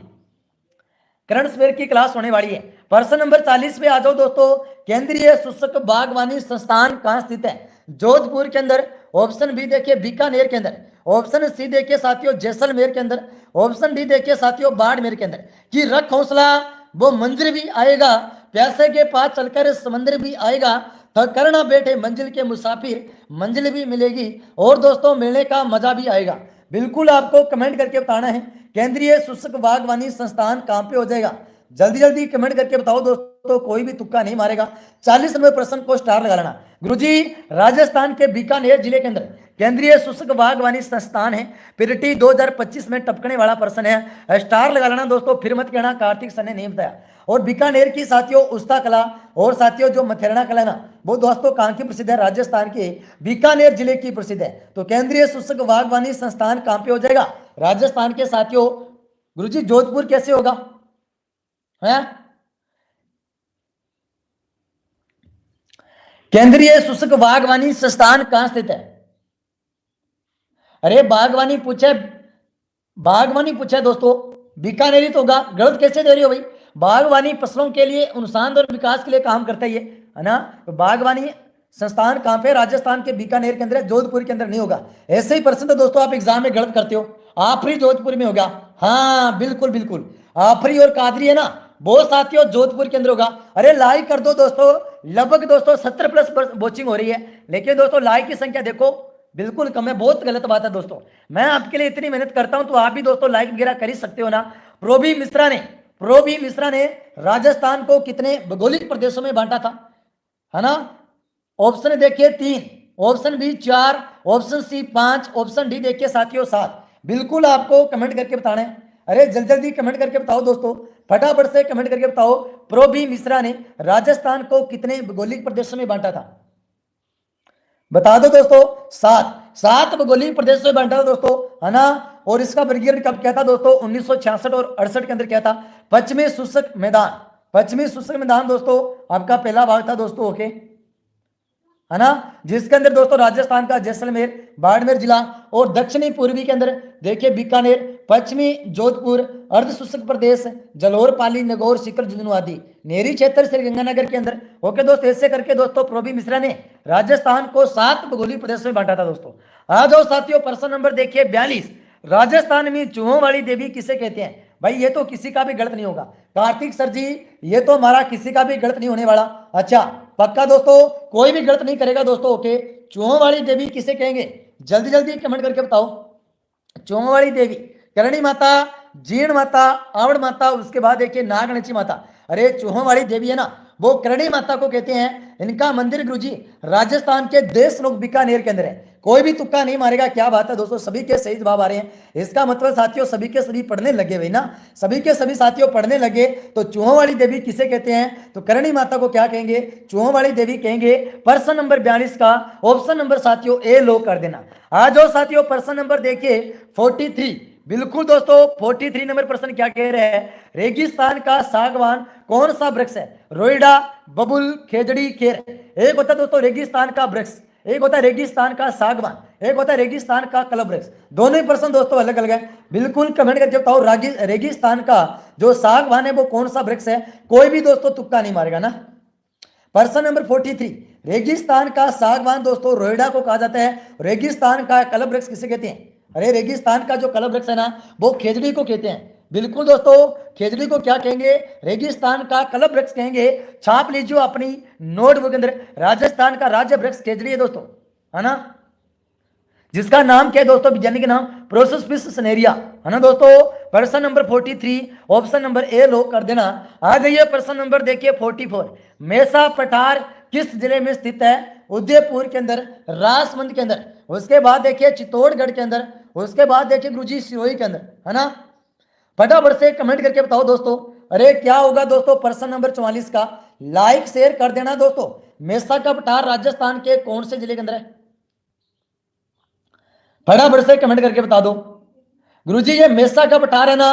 करंट अफेयर की क्लास होने वाली है। प्रश्न नंबर 40 पे आ जाओ दोस्तों। केंद्रीय शुष्क बागवानी संस्थान कहां स्थित है, जोधपुर के अंदर। ऑप्शन बी देखिए बीकानेर के अंदर। ऑप्शन सी देखिए साथियों जैसलमेर के अंदर। ऑप्शन डी देखिए साथियों बाड़मेर के अंदर। कि रख हौसला वो मंदिर भी आएगा, प्यासे के पास चलकर समंदर भी आएगा, तो करना बैठे मंजिल के मुसाफिर, मंजिल भी मिलेगी और दोस्तों मिलने का मजा भी आएगा। बिल्कुल आपको कमेंट करके बताना है केंद्रीय शुष्क बागवानी संस्थान कहां पे हो जाएगा। जल्दी जल्दी कमेंट करके बताओ दोस्तों, कोई भी तुक्का नहीं मारेगा। 40 नंबर प्रश्न को स्टार लगा लेना। गुरुजी राजस्थान के बीकानेर जिले के अंदर केंद्रीय शुष्क बागवानी संस्थान है। पिरटी 2025 में टपकने वाला प्रश्न है, स्टार लगा लेना दोस्तों, फिर मत कहना कार्तिक सर ने नहीं बताया। और बीकानेर की साथियों उस्ता कला और साथियों जो मथेरना कला ना वो दोस्तों कहां की प्रसिद्ध है, राजस्थान के बीकानेर जिले की प्रसिद्ध है। तो केंद्रीय शुष्क बागवानी संस्थान कहां पे हो जाएगा, राजस्थान के साथियों। गुरुजी जोधपुर कैसे होगा है, केंद्रीय शुष्क बागवानी संस्थान कहां स्थित है। अरे बागवानी पूछे, बागवानी पूछे दोस्तों, बीकानेरी तो होगा, गलत कैसे दे रही हो भाई। बागवानी फसलों के लिए अनुसंधान और विकास के लिए काम करता है ये, है ना। तो बागवानी संस्थान कहां पे, राजस्थान के बीकानेर के अंदर, जोधपुर के अंदर नहीं होगा। ऐसे ही प्रश्न तो दोस्तों आप एग्जाम में गलत करते हो। आफरी जोधपुर में होगा, हाँ बिल्कुल बिल्कुल। आफरी और कादरी है ना वो साथियों जोधपुर के अंदर होगा। अरे लाइक कर दो दोस्तों, लगभग दोस्तों 70+ वॉचिंग हो रही है, लेकिन दोस्तों लाइक की संख्या देखो बिल्कुल कम है। बहुत गलत बात है दोस्तों, मैं आपके लिए इतनी मेहनत करता हूं तो आप भी दोस्तों लाइक वगैरह कर ही सकते हो ना। प्रोबी मिश्रा ने राजस्थान को कितने भौगोलिक प्रदेशों में बांटा था, है ना। ऑप्शन देखिए 3, option B 4, option C 5, option D देखिए साथियों 7। बिल्कुल आपको कमेंट करके बताना है। अरे जल्दी जल्दी कमेंट करके बताओ दोस्तों, फटाफट से कमेंट करके बताओ। प्रोबी मिश्रा ने राजस्थान को कितने भौगोलिक प्रदेशों में बांटा था, बता दो दोस्तों। 7 भौगोलिक प्रदेशों में बांटा था दोस्तों, है ना। और इसका वर्गीकरण कब किया था दोस्तों, 1966 और 68 के अंदर किया था। पश्चिमी शुष्क मैदान दोस्तों आपका पहला भाग था दोस्तों। ओके, है ना, जिसके अंदर दोस्तों राजस्थान का जैसलमेर, बाड़मेर जिला और दक्षिणी पूर्वी के अंदर देखिए बीकानेर, पश्चिमी जोधपुर, अर्ध शुष्क प्रदेश जलोर, पाली, नगौर, सीकर, झुंझुनू आदि, नेरी क्षेत्र श्रीगंगानगर के अंदर। ओके दोस्तों, ऐसे करके दोस्तों प्रोबी मिश्रा ने राजस्थान को 7 भौगोलिक प्रदेशों में बांटा था दोस्तों। आ जाओ साथियों, प्रश्न नंबर देखिए 42। राजस्थान में चूहों वाली देवी किसे कहते हैं। भाई ये तो किसी का भी गलत नहीं होगा, कार्तिक सर जी ये तो हमारा किसी का भी गलत नहीं होने वाला। अच्छा पक्का दोस्तों, कोई भी गलत नहीं करेगा दोस्तों। ओके, चूहों वाली देवी किसे कहेंगे, जल्दी जल्दी कमेंट करके बताओ। चूहों वाली देवी करणी माता, जीण माता, आवड़ माता, उसके बाद देखिए नागणची माता। अरे चूहों वाली देवी है ना वो करणी माता को कहते हैं। इनका मंदिर गुरुजी राजस्थान के देशनोक बीकानेर के अंदर है। कोई भी तुक्का नहीं मारेगा। क्या बात है दोस्तों, सभी के सही जवाब आ रहे हैं। इसका मतलब साथियों सभी के सभी पढ़ने लगे भाई ना, सभी के सभी साथियों पढ़ने लगे। तो चूहों वाली देवी किसे कहते हैं, तो करणी माता को क्या कहेंगे, चूहों वाली देवी कहेंगे। प्रश्न नंबर 42 का ऑप्शन नंबर साथियों ए लो कर देना। आ जाओ साथियों, प्रश्न नंबर देखिए 43। बिल्कुल दोस्तों 43 नंबर प्रश्न क्या कह रहे हैं, रेगिस्तान का सागवान कौन सा वृक्ष है, रोइडा, बबुल, खेजड़ी, खेर। एक होता है दोस्तों रेगिस्तान का वृक्ष, एक होता है रेगिस्तान का सागवान, एक होता है रेगिस्तान का कलम वृक्ष। दोनों ही प्रश्न दोस्तों अलग अलग है। बिल्कुल कमेंट करके बताओ रेगिस्तान का जो सागवान है वो कौन सा वृक्ष है। कोई भी दोस्तों तुक्का नहीं मारेगा ना। प्रश्न नंबर 43, रेगिस्तान का सागवान दोस्तों रोइडा को कहा जाता है। रेगिस्तान का कलम वृक्ष किसे कहते हैं, अरे रेगिस्तान का जो कलम वृक्ष है ना वो खेजड़ी को कहते हैं। बिल्कुल दोस्तों खेजड़ी को क्या कहेंगे, रेगिस्तान का कलम वृक्ष कहेंगे। छाप लीजिए अपनी नोटबुक के अंदर, राजस्थान का राज्य वृक्ष खेजड़ी है दोस्तों, है ना, जिसका नाम क्या है दोस्तों, वैज्ञानिक नाम प्रोसोपिस सनेरिया, है ना दोस्तों। प्रश्न नंबर 43 ऑप्शन नंबर ए लो कर देना। आ जाइए प्रश्न नंबर देखिए 44। मेसा पठार किस जिले में स्थित है, उदयपुर के अंदर, राजसमंद के अंदर, उसके बाद देखिए चित्तौड़गढ़ के अंदर, उसके बाद देखिए गुरुजी सिरोही के अंदर, है ना। फटाफट से कमेंट करके बताओ दोस्तों। अरे क्या होगा दोस्तों प्रश्न नंबर 44 का? लाइक शेयर कर देना दोस्तों। मेसा का पठार राजस्थान के कौन से जिले के अंदर है? फटाफट से कमेंट करके बता दो। गुरुजी ये मेसा का पठार है ना,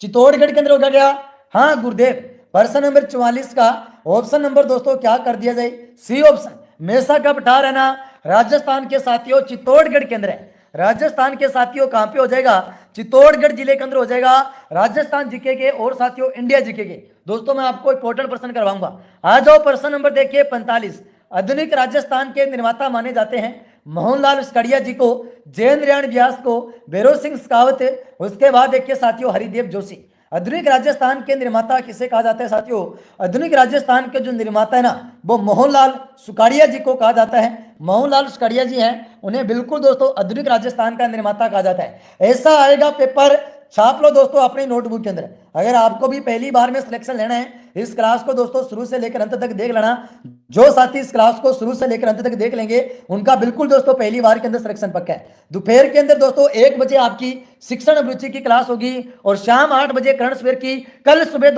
चित्तौड़गढ़ के अंदर होगा क्या? हाँ गुरुदेव, प्रश्न नंबर 44 का ऑप्शन नंबर दोस्तों क्या कर दिया जाए? C option. मेसा का पठार है ना राजस्थान के साथियों चित्तौड़गढ़ के अंदर है। राजस्थान के साथियों कहां पे हो जाएगा? चित्तौड़गढ़ जिले के अंदर हो जाएगा। राजस्थान जीके के और साथियों इंडिया जीके के दोस्तों मैं आपको इंपॉर्टेंट प्रश्न करवाऊंगा। आ जाओ प्रश्न नंबर देखिए 45। आधुनिक राजस्थान के निर्माता माने जाते हैं मोहनलाल स्कड़िया जी को, जयेंद्रयान व्यास को, भैरव सिंह शेखावत, उसके बाद देखिए साथियों हरिदेव जोशी। आधुनिक राजस्थान के निर्माता किसे कहा जाता है साथियों? आधुनिक राजस्थान के जो निर्माता है ना वो मोहनलाल सुखाड़िया जी को कहा जाता है। मोहनलाल सुखाड़िया जी हैं, उन्हें बिल्कुल दोस्तों आधुनिक राजस्थान का निर्माता कहा जाता है। ऐसा आएगा पेपर, छाप लो दोस्तों अपनी नोटबुक के अंदर। अगर आपको भी पहली बार में सिलेक्शन लेना है इस क्लास को दोस्तों शुरू से लेकर अंत तक देख लेना। जो साथी इस क्लास को शुरू से लेकर अंत तक देख लेंगे उनका बिल्कुल दोस्तों पहली बार के अंदर सिलेक्शन पक्का है। दोपहर के अंदर दोस्तों 1 बजे आपकी शिक्षण अभिरुचि की क्लास होगी और शाम 8 बजे करंट अफेयर की। कल सुबह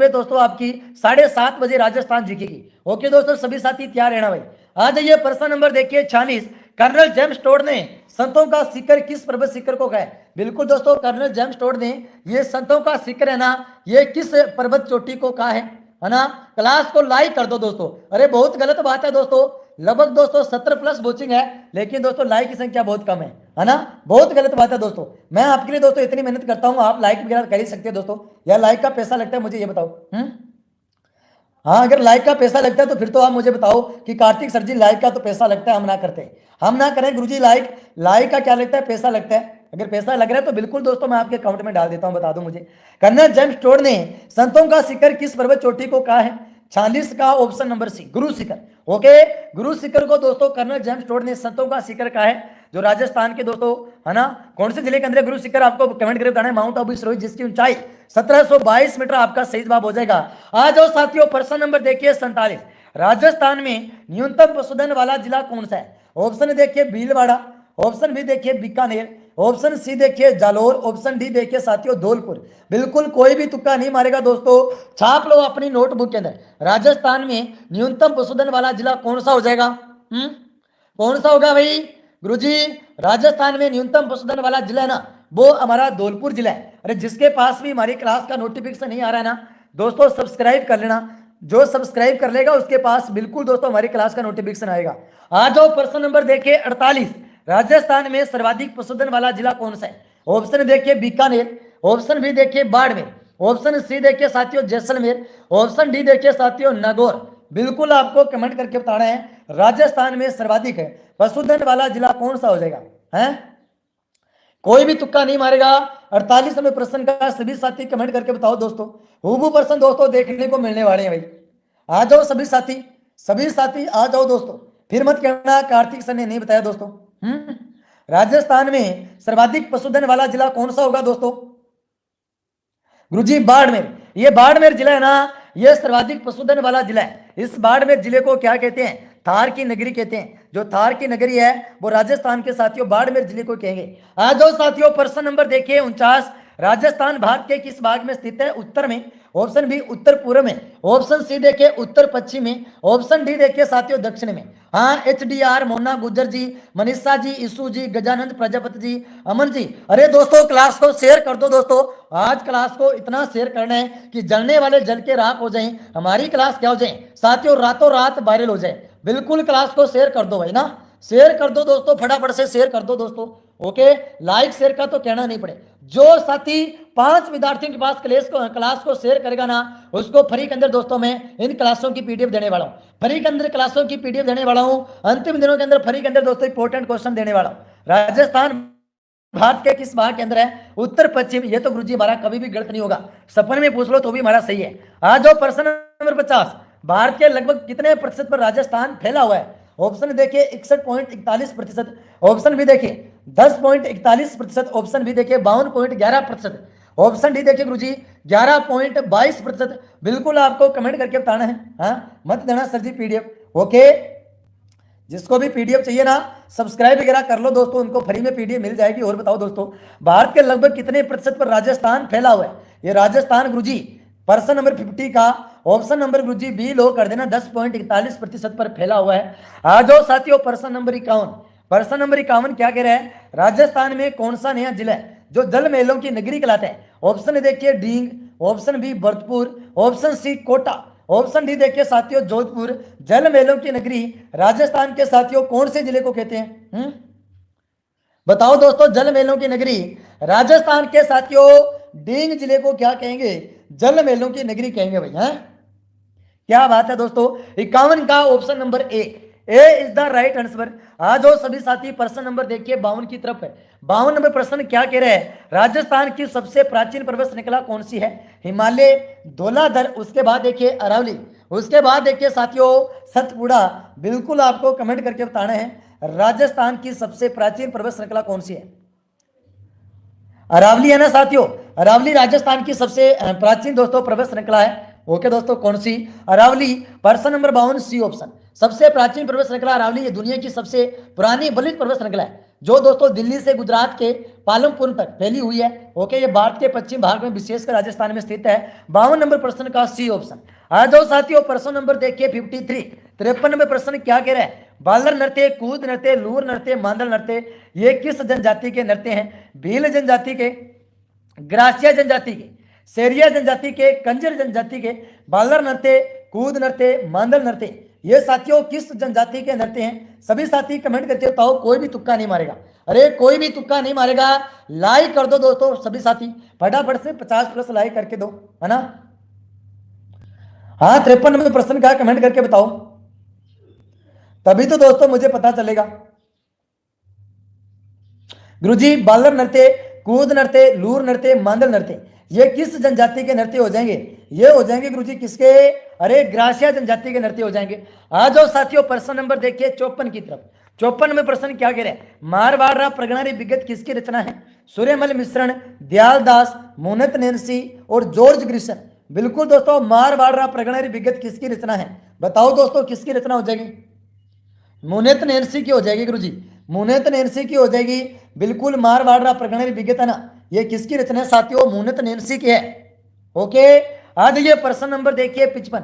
दोस्तों आपकी 7:30 बजे राजस्थान जीके की। ओके दोस्तों सभी साथी तैयार रहना भाई। आ जाइए प्रश्न नंबर देखिए 46। कर्नल जेम्स टोड ने संतों का शिखर किस पर्वत शिखर को कहा है? बिल्कुल दोस्तों कर्नल जेम्स टोड ने ये संतों का शिखर है ना ये किस पर्वत चोटी को कहा है ना? क्लास को लाइक कर दो दोस्तों। अरे बहुत गलत बात है दोस्तों, लगभग दोस्तों 17+ वॉचिंग है लेकिन दोस्तों लाइक की संख्या बहुत कम है ना? बहुत गलत बात है दोस्तों। मैं आपके लिए दोस्तों इतनी मेहनत करता हूं, आप लाइक वगैरह कर ही सकते हैं दोस्तों। या लाइक का पैसा लगता है मुझे ये बताओ? हाँ अगर लाइक का पैसा लगता है तो फिर तो आप मुझे बताओ कि कार्तिक सर जी लाइक का तो पैसा लगता है, हम ना करते, हम ना करें गुरुजी। लाइक का क्या लगता है? पैसा लगता है। अगर पैसा लग रहा है तो बिल्कुल दोस्तों मैं आपके अकाउंट में डाल देता हूं, बता दो मुझे। कर्नल जेम्स टोड ने संतों का शिखर किस पर्वत चोटी को कहा है? 46 का ऑप्शन नंबर सी गुरु शिखर। ओके गुरु शिखर को दोस्तों कर्नल जेम्स टोड ने संतों का शिखर कहा है, जो राजस्थान के दोस्तों है ना कौन से जिले के अंदर गुरु शिखर आपको कमेंट करके बताना है। माउंट आबू सिरोही जिसकी ऊंचाई 1722 मीटर आपका सही जवाब हो जाएगा। आ जाओ साथियों प्रश्न नंबर देखिए 47। राजस्थान में न्यूनतम पशुधन वाला जिला कौन सा है? ऑप्शन देखिए भीलवाड़ा, ऑप्शन बी देखिए बीकानेर, ऑप्शन सी देखिए जालोर, ऑप्शन डी देखिए साथियों धौलपुर। बिल्कुल कोई भी तुक्का नहीं मारेगा दोस्तों, छाप लो अपनी नोटबुक के अंदर। राजस्थान में न्यूनतम पशुधन वाला जिला कौन सा हो जाएगा? कौन सा होगा भाई? गुरुजी राजस्थान में न्यूनतम पशुधन वाला जिला है ना वो हमारा धौलपुर जिला है। अरे जिसके पास भी हमारी क्लास का नोटिफिकेशन नहीं आ रहा है ना दोस्तों सब्सक्राइब कर लेना। जो सब्सक्राइब कर लेगा उसके पास बिल्कुल दोस्तों हमारी क्लास का नोटिफिकेशन आएगा। आ जाओ प्रश्न नंबर देखिए 48। राजस्थान में सर्वाधिक पशुधन वाला जिला कौन सा है? ऑप्शन देखिए बीकानेर, ऑप्शन बी देखिए बाड़मेर, ऑप्शन सी देखिए साथियों जैसलमेर, ऑप्शन डी देखिए साथियों नागौर। बिल्कुल आपको कमेंट करके बताना है राजस्थान में सर्वाधिक है पशुधन वाला जिला कौन सा हो जाएगा है? कोई भी तुक्का नहीं मारेगा। 48 में प्रश्न का सभी साथी कमेंट करके बताओ दोस्तों। हूबहू प्रश्न दोस्तों देखने को मिलने वाले हैं भाई। आ जाओ सभी साथी आ जाओ दोस्तों। फिर मत कहना कार्तिक सर ने नहीं बताया दोस्तों। राजस्थान में सर्वाधिक पशुधन वाला जिला कौन सा होगा दोस्तों? गुरुजी बाड़मेर। ये बाड़मेर जिला है ना ये सर्वाधिक पशुधन वाला जिला है। इस बाड़मेर जिले को क्या कहते हैं? थार की नगरी कहते हैं। जो थार की नगरी है वो राजस्थान के साथियों बाड़मेर जिले को कहेंगे। आ जाओ साथियों प्रश्न नंबर देखिए 49। राजस्थान भारत के किस भाग में स्थित है? उत्तर में, ऑप्शन बी उत्तर पूर्व में, ऑप्शन सी देखिए उत्तर पश्चिम में, ऑप्शन डी देखिए साथियों दक्षिण में। हाँ HDR मोना गुजर जी, मनीषा जी, ईसू जी, गजानंद प्रजापति जी, अमन जी। अरे दोस्तों क्लास को शेयर कर दो दोस्तों। आज क्लास को इतना शेयर करना है कि जलने वाले जल के राख हो जाए, हमारी क्लास क्या हो जाए साथियों रातों रात वायरल हो जाए। बिल्कुल क्लास को शेयर कर दो भाई ना, शेयर कर दो दोस्तों, फटाफट से शेयर कर दो दोस्तों। ओके लाइक शेयर का तो कहना नहीं पड़े। जो साथी 5 विद्यार्थियों के पास क्लास को शेयर करेगा ना उसको फ्री के अंदर दोस्तों मैं इन क्लासों की पीडीएफ देने वाला हूं। फ्री के अंदर क्लासों की पीडीएफ देने वाला हूं। अंतिम दिनों के अंदर फ्री के अंदर दोस्तों इंपॉर्टेंट क्वेश्चन देने वाला हूं। राजस्थान भारत के किस भाग के अंदर है? उत्तर पश्चिम। ये तो गुरुजी हमारा कभी भी गलत नहीं होगा, सपने में पूछ लो तो भी हमारा सही है। आज जो प्रश्न नंबर 50। भारत के लगभग कितने प्रतिशत पर राजस्थान फैला हुआ है? ऑप्शन देखिए 61.41%, ऑप्शन भी देखिए 10.41%, ऑप्शन भी देखिए 52.11%, ऑप्शन डी देखिए गुरुजी 11.22%। बिल्कुल आपको कमेंट करके बताना है। हाँ मत देना सर जी पीडीएफ। ओके जिसको भी पीडीएफ चाहिए ना सब्सक्राइब वगैरह कर लो दोस्तों, उनको फ्री में पीडीएफ मिल जाएगी। और बताओ दोस्तों भारत के लगभग कितने प्रतिशत पर राजस्थान फैला हुआ है? ये राजस्थान गुरुजी पर्सन नंबर 50 का ऑप्शन नंबर गुरुजी बी लो कर देना, 10.41% पर फैला हुआ है। आ जाओ साथियों पर्सन नंबर 51। पर्सन नंबर 51 क्या कह रहा है, राजस्थान में कौन सा नया जिला है जो जल महलों की नगरी कहलाता है? ऑप्शन देखिए Deeg, option B Bharatpur, option C Kota, option D देखिए साथियों जोधपुर। जल महलों की नगरी राजस्थान के साथियों कौन से जिले को कहते हैं? बताओ दोस्तों, जल महलों की नगरी राजस्थान के साथियों डींग जिले को क्या कहेंगे? जल महलों की नगरी कहेंगे भाई। हैं, क्या बात है दोस्तों। 51 का option number A is the right answer. आज जो सभी साथी प्रश्न नंबर देखिए 52 की तरफ है। 52 नंबर प्रश्न क्या कह रहे हैं, राजस्थान की सबसे प्राचीन पर्वत श्रृंखला कौन सी है? हिमालय, धौलाधर, उसके बाद देखिए अरावली, उसके बाद देखिए साथियों सतपुड़ा। बिल्कुल आपको कमेंट करके बताना है राजस्थान की सबसे प्राचीन पर्वत श्रृंखला कौन सी है? अरावली है ना साथियों, अरावली राजस्थान की सबसे प्राचीन दोस्तों पर्वत श्रृंखला है। ओके दोस्तों, कौन सी? Aravalli. Person number 52 C option. सबसे प्राचीन पर्वत श्रृंखला अरावली ये दुनिया की सबसे पुरानी बलित पर्वत श्रृंखला है जो दोस्तों दिल्ली से गुजरात के पालमपुर तक फैली हुई है। ओके, ये भारत के पश्चिम भाग में विशेषकर राजस्थान में स्थित है। 52 नंबर प्रश्न का सी ऑप्शन। आ जाओ साथियों प्रश्न नंबर देखिए 53। 53 नंबर प्रश्न क्या कह रहा है, बालर नृत्य, कूद नृत्य, लूर नृत्य, मांदल नृत्य ये किस जनजाति के नृत्य हैं? भील जनजाति के, ग्रासिया जनजाति के, सेरिया जनजाति के, कंजर जनजाति के। बालर नृत्य, कूद नृत्य, मांदल नृत्य ये साथियों किस जनजाति के नृत्य हैं? सभी साथी कमेंट करके बताओ, कोई भी तुक्का नहीं मारेगा। अरे कोई भी तुक्का नहीं मारेगा। लाइक कर दो दोस्तों सभी साथी, फटाफट से 50+ लाइक करके दो, है ना। हाँ 53 नंबर प्रश्न का कमेंट करके बताओ, तभी तो दोस्तों मुझे पता चलेगा। गुरुजी बालर नृत्य, कूद नृत्य, लूर नृत्य, मांदल नृत्य ये किस जनजाति के नृत्य हो जाएंगे? ये हो जाएंगे गुरुजी किसके? अरे ग्रासिया जनजाति के नृत्य हो जाएंगे। आ जाओ साथियों प्रश्न नंबर देखिए 54 की तरफ। 54 में प्रश्न क्या कह रहे हैं, मारवाड़ा प्रगणारी विगत किसकी रचना है? सूर्यमल मिश्रण, दयालदास, मुनत नैंसी और जॉर्ज ग्रिशन। बिल्कुल दोस्तों, मारवाड़ा प्रगणारी विगत किसकी रचना है? बताओ दोस्तों किसकी रचना हो जाएगी? मुनत नैंसी की हो जाएगी गुरुजी, मुनत नैंसी की हो जाएगी। बिल्कुल, मारवाड़ा प्रगणारी विगत है ना, ये किसकी रचना है साथियों? मुनत नैंसी की है। ओके, आज ये प्रश्न नंबर देखिए 55।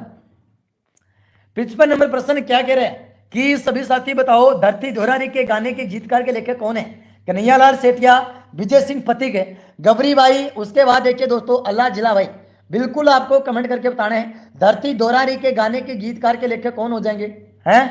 55 नंबर प्रश्न क्या कह रहे हैं कि सभी साथी बताओ, धरती धोरानी के गाने के गीतकार के लेखक कौन है? कन्हैयालाल सेठिया, विजय सिंह फतीक है, गबरी बाई, उसके बाद देखिए दोस्तों अल्लाह जिला भाई। बिल्कुल आपको कमेंट करके बताना है धरती धोरानी के गाने के गीतकार के लेखक कौन हो जाएंगे? हैं,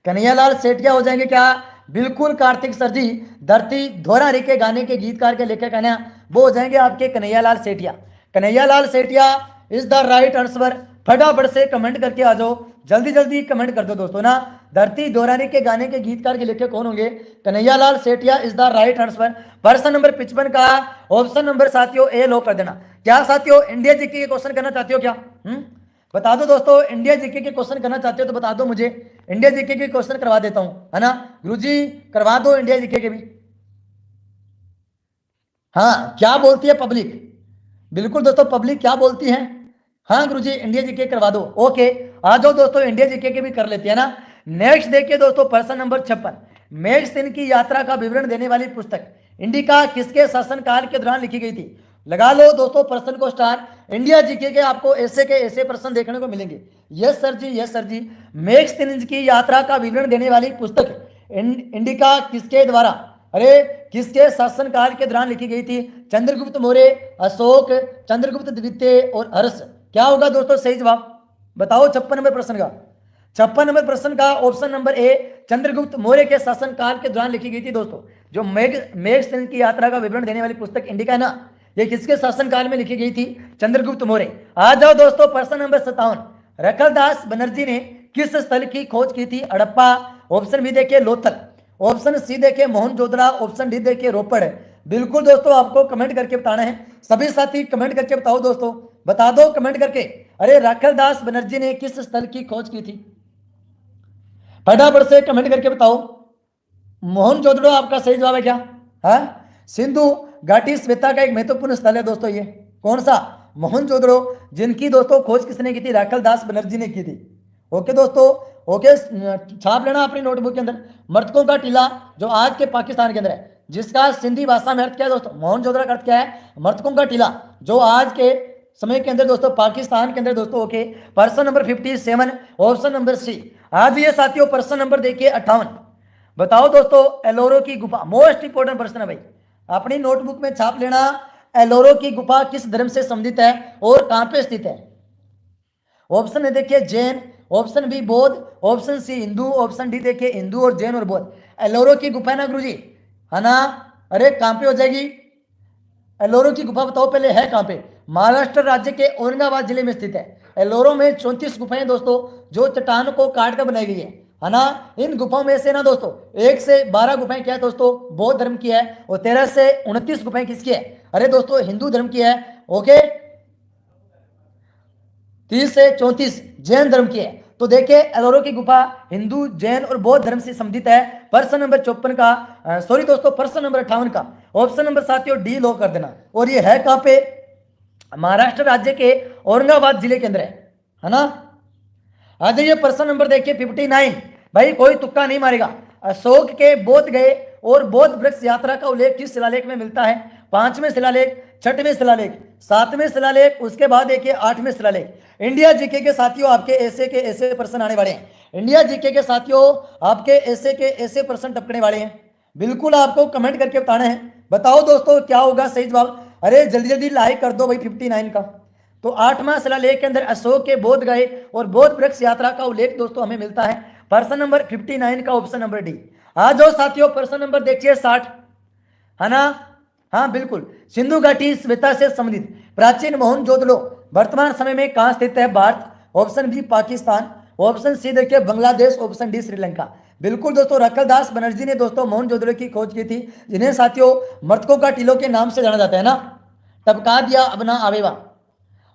कन्हैयालाल सेठिया हो जाएंगे क्या? बिल्कुल कार्तिक सर जी, धरती धोरानी के गाने के गीतकार के लेखक है ना, वो हो जाएंगे आपके Kanhaiyalal Sethia. Kanhaiyalal Sethia is the right answer. फटाफट से कमेंट करके आ जाओ, जल्दी जल्दी कमेंट कर दो दोस्तों ना। धरती धोरानी के गाने के गीतकार के लेखक कौन होंगे? Kanhaiyalal Sethia is the right answer. प्रश्न नंबर 55 का ऑप्शन नंबर साथियों ए लो कर देना। क्या साथियों इंडिया जीके के क्वेश्चन करना चाहते हो क्या? बता दो दोस्तों, इंडिया जीके के क्वेश्चन करना चाहते हो तो बता दो मुझे, इंडिया जीके के क्वेश्चन करवा देता हूं, है ना गुरुजी, करवा दो इंडिया जीके के भी। हाँ, क्या बोलती है पब्लिक? बिल्कुल दोस्तों, पब्लिक क्या बोलती है? हाँ गुरुजी इंडिया जीके करवा दो। ओके, आ जाओ दोस्तों इंडिया जीके के भी कर लेते हैं ना। नेक्स्ट देखिए दोस्तों प्रश्न नंबर 56। मेघ सिंह की यात्रा का विवरण देने वाली पुस्तक इंडिका किसके शासनकाल के दौरान लिखी गई थी? लगा लो दोस्तों प्रश्न को स्टार। इंडिया जीके के आपको ऐसे के ऐसे प्रश्न देखने को मिलेंगे। यस सर जी, यस सर जी। मेघ सिंह की यात्रा का विवरण देने वाली पुस्तक इंडिका किसके द्वारा, अरे किसके शासनकाल के दौरान लिखी गई थी? चंद्रगुप्त मौर्य, अशोक, चंद्रगुप्त द्वितीय और हर्ष। क्या होगा दोस्तों सही जवाब? बताओ 56 नंबर प्रश्न का। 56 नंबर प्रश्न का option number A Chandragupta Maurya के शासनकाल के दौरान लिखी गई थी दोस्तों। जो मेघ सिंह की यात्रा का विवरण देने वाली पुस्तक इंडिका है ना, ये किसके शासनकाल में लिखी गई थी? चंद्रगुप्त मौर्य। आ जाओ दोस्तों प्रश्न नंबर 57। रखलदास बनर्जी ने किस स्थल की खोज की थी? हड़प्पा, ऑप्शन बी देखिए लोथल, ऑप्शन सी देखिए मोहनजोदड़ो, ऑप्शन डी देखिए रोपड़। बिल्कुल दोस्तों आपको कमेंट करके बताना है। सभी साथी कमेंट करके बताओ दोस्तों, बता दो कमेंट करके। अरे रखलदास बनर्जी ने किस स्थल की खोज की थी? फटाफट से कमेंट करके बताओ। मोहनजोदड़ो आपका सही जवाब है क्या? हाँ, सिंधु घाटी सभ्यता का एक महत्वपूर्ण स्थल है दोस्तों। ये कौन सा? मोहनजोदड़ो, जिनकी दोस्तों खोज किसने की थी? रखलदास बनर्जी ने की थी। ओके दोस्तों, ओके छाप लेना अपनी नोटबुक के अंदर। मृतकों का टीला जो आज के पाकिस्तान के अंदर है, जिसका सिंधी भाषा में अर्थ क्या है दोस्तों? मोहनजोदड़ो का अर्थ क्या है? मृतकों का टीला, जो आज के समय के अंदर दोस्तों पाकिस्तान के अंदर दोस्तों। ओके, प्रश्न नंबर 57 ऑप्शन नंबर सी। आज ये साथियों प्रश्न नंबर देखिए 58। बताओ दोस्तों एलोरो की गुफा, मोस्ट इंपोर्टेंट प्रश्न है भाई, अपनी नोटबुक में छाप लेना। एलोरो की गुफा किस धर्म से संबंधित है और कहां पे स्थित है? ऑप्शन है देखिए Jain, option B Bauddh, option C Hindu, option D देखिए हिंदू और जैन और बौद्ध। एलोरो की गुफा ना गुरुजी, है ना? अरे कहां पे हो जाएगी एलोरो की गुफा? बताओ पहले है कहां पे? महाराष्ट्र राज्य के औरंगाबाद जिले में स्थित है। एलोरो में 34 गुफाएं दोस्तों जो चट्टान को काट कर बनाई गई है ना। इन गुफाओं में से ना दोस्तों 1 से 12 गुफाएं क्या है दोस्तों बौद्ध धर्म की है, और 13 से 29 गुफाएं किसकी है? अरे दोस्तों हिंदू धर्म की है। ओके, 30 से 34 जैन धर्म की है। तो देखिए एलोरो की गुफा हिंदू, जैन और बौद्ध धर्म से संबंधित है। प्रश्न नंबर 54 का सॉरी दोस्तों प्रश्न नंबर 58 का ऑप्शन नंबर साथियों डी लो कर देना। और ये है कहां पे? महाराष्ट्र राज्य के औरंगाबाद जिले के अंदर है ना। आ जाइए प्रश्न नंबर देखिए 59। भाई कोई तुक्का नहीं मारेगा। अशोक के बोध गए और बौद्ध वृक्ष यात्रा का उल्लेख किस शिलालेख में मिलता है? 5वें शिलालेख, 6वें शिलालेख, 7वें शिलालेख, उसके बाद देखिए 8वें शिलालेख। इंडिया जीके के साथियों आपके ऐसे के ऐसे प्रश्न आने वाले हैं। इंडिया जीके के साथियों आपके ऐसे के ऐसे प्रश्न टपकने वाले हैं। बिल्कुल आपको कमेंट करके बताना है। बताओ दोस्तों क्या होगा सही जवाब? अरे जल्दी जल्दी लाइक कर दो भाई 59 का। तो 8वां शिलालेख के अंदर अशोक के बोध गए और बौद्ध वृक्ष यात्रा का उल्लेख दोस्तों हमें मिलता है। प्रश्न नंबर 59 का ऑप्शन नंबर डी। आ जाओ साथियों प्रश्न नंबर देखिए 60, है ना। हाँ बिल्कुल, सिंधु घाटी सभ्यता से संबंधित प्राचीन मोहनजोदड़ो वर्तमान समय में कहां स्थित है? Bharat, option B Pakistan, option C देखिए बांग्लादेश, ऑप्शन डी श्रीलंका। बिल्कुल दोस्तों रखलदास बनर्जी ने दोस्तों मोहनजोदड़ो की खोज की थी, जिन्हें साथियों मृतकों का टीलों के नाम से जाना जाता है ना। टपका दिया अब ना आवेगा।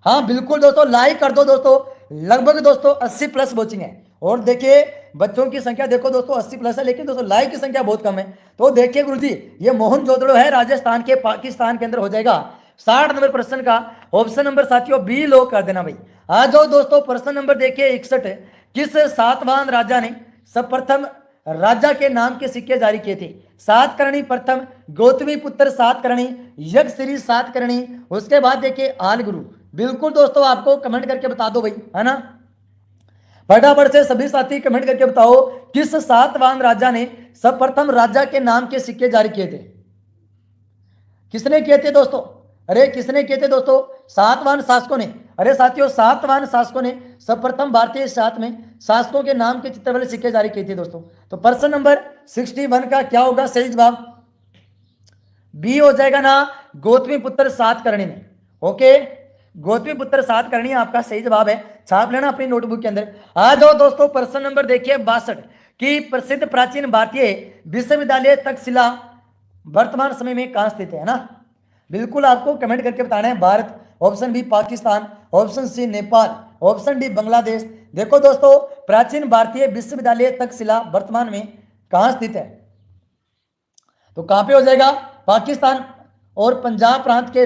हाँ बिल्कुल दोस्तों लाइक कर दो दोस्तों। लगभग दोस्तों 80 प्लस वॉचिंग है। और देखिए बच्चों की संख्या देखो दोस्तों 80 प्लस है, लेकिन दोस्तों लाइक की संख्या बहुत कम है। तो देखिए गुरुजी ये मोहनजोदड़ो है राजस्थान के पाकिस्तान के अंदर हो जाएगा। 60 नंबर प्रश्न का ऑप्शन नंबर साथियों बी लो कर देना भाई। आ जाओ दोस्तों प्रश्न नंबर देखिए 61। किस सातवाहन राजा ने सर्वप्रथम राजा के नाम के सिक्के जारी किए थे? सातकर्णी प्रथम, गौतमी पुत्र सातकर्णी, यज्ञश्री सातकर्णी, उसके बाद देखिए आल गुरु। बिल्कुल दोस्तों आपको कमेंट करके बता दो भाई, है ना। फटाफट से सभी साथी कमेंट करके बताओ किस सातवाहन राजा ने सर्वप्रथम राजा के नाम के सिक्के जारी किए थे? किसने किए थे दोस्तों? अरे किसने किए थे दोस्तों? सातवाहन शासकों ने। अरे साथियों सातवाहन शासकों ने सर्वप्रथम भारतीय सात में शासकों के नाम के चित्र वाले सिक्के जारी किए थे दोस्तों। तो प्रश्न नंबर 61 का क्या होगा सही जवाब? बी हो जाएगा ना, गौतमी पुत्र सातकर्णी ने। ओके, गौतमी पुत्र सातकर्णी आपका सही जवाब है। छाप लेना अपनी नोटबुक के अंदर। आ जाओ दोस्तों प्रश्न नंबर देखिए 62 की प्रसिद्ध प्राचीन भारतीय विश्वविद्यालय तक्षशिला वर्तमान समय में कहां स्थित है ना। बिल्कुल आपको कमेंट करके बताना है। Bharat, option B Pakistan, option C Nepal, option D Bangladesh. देखो दोस्तों प्राचीन भारतीय विश्वविद्यालय तक्षशिला वर्तमान में कहां स्थित है? तो कहां पे हो जाएगा? पाकिस्तान और पंजाब प्रांत के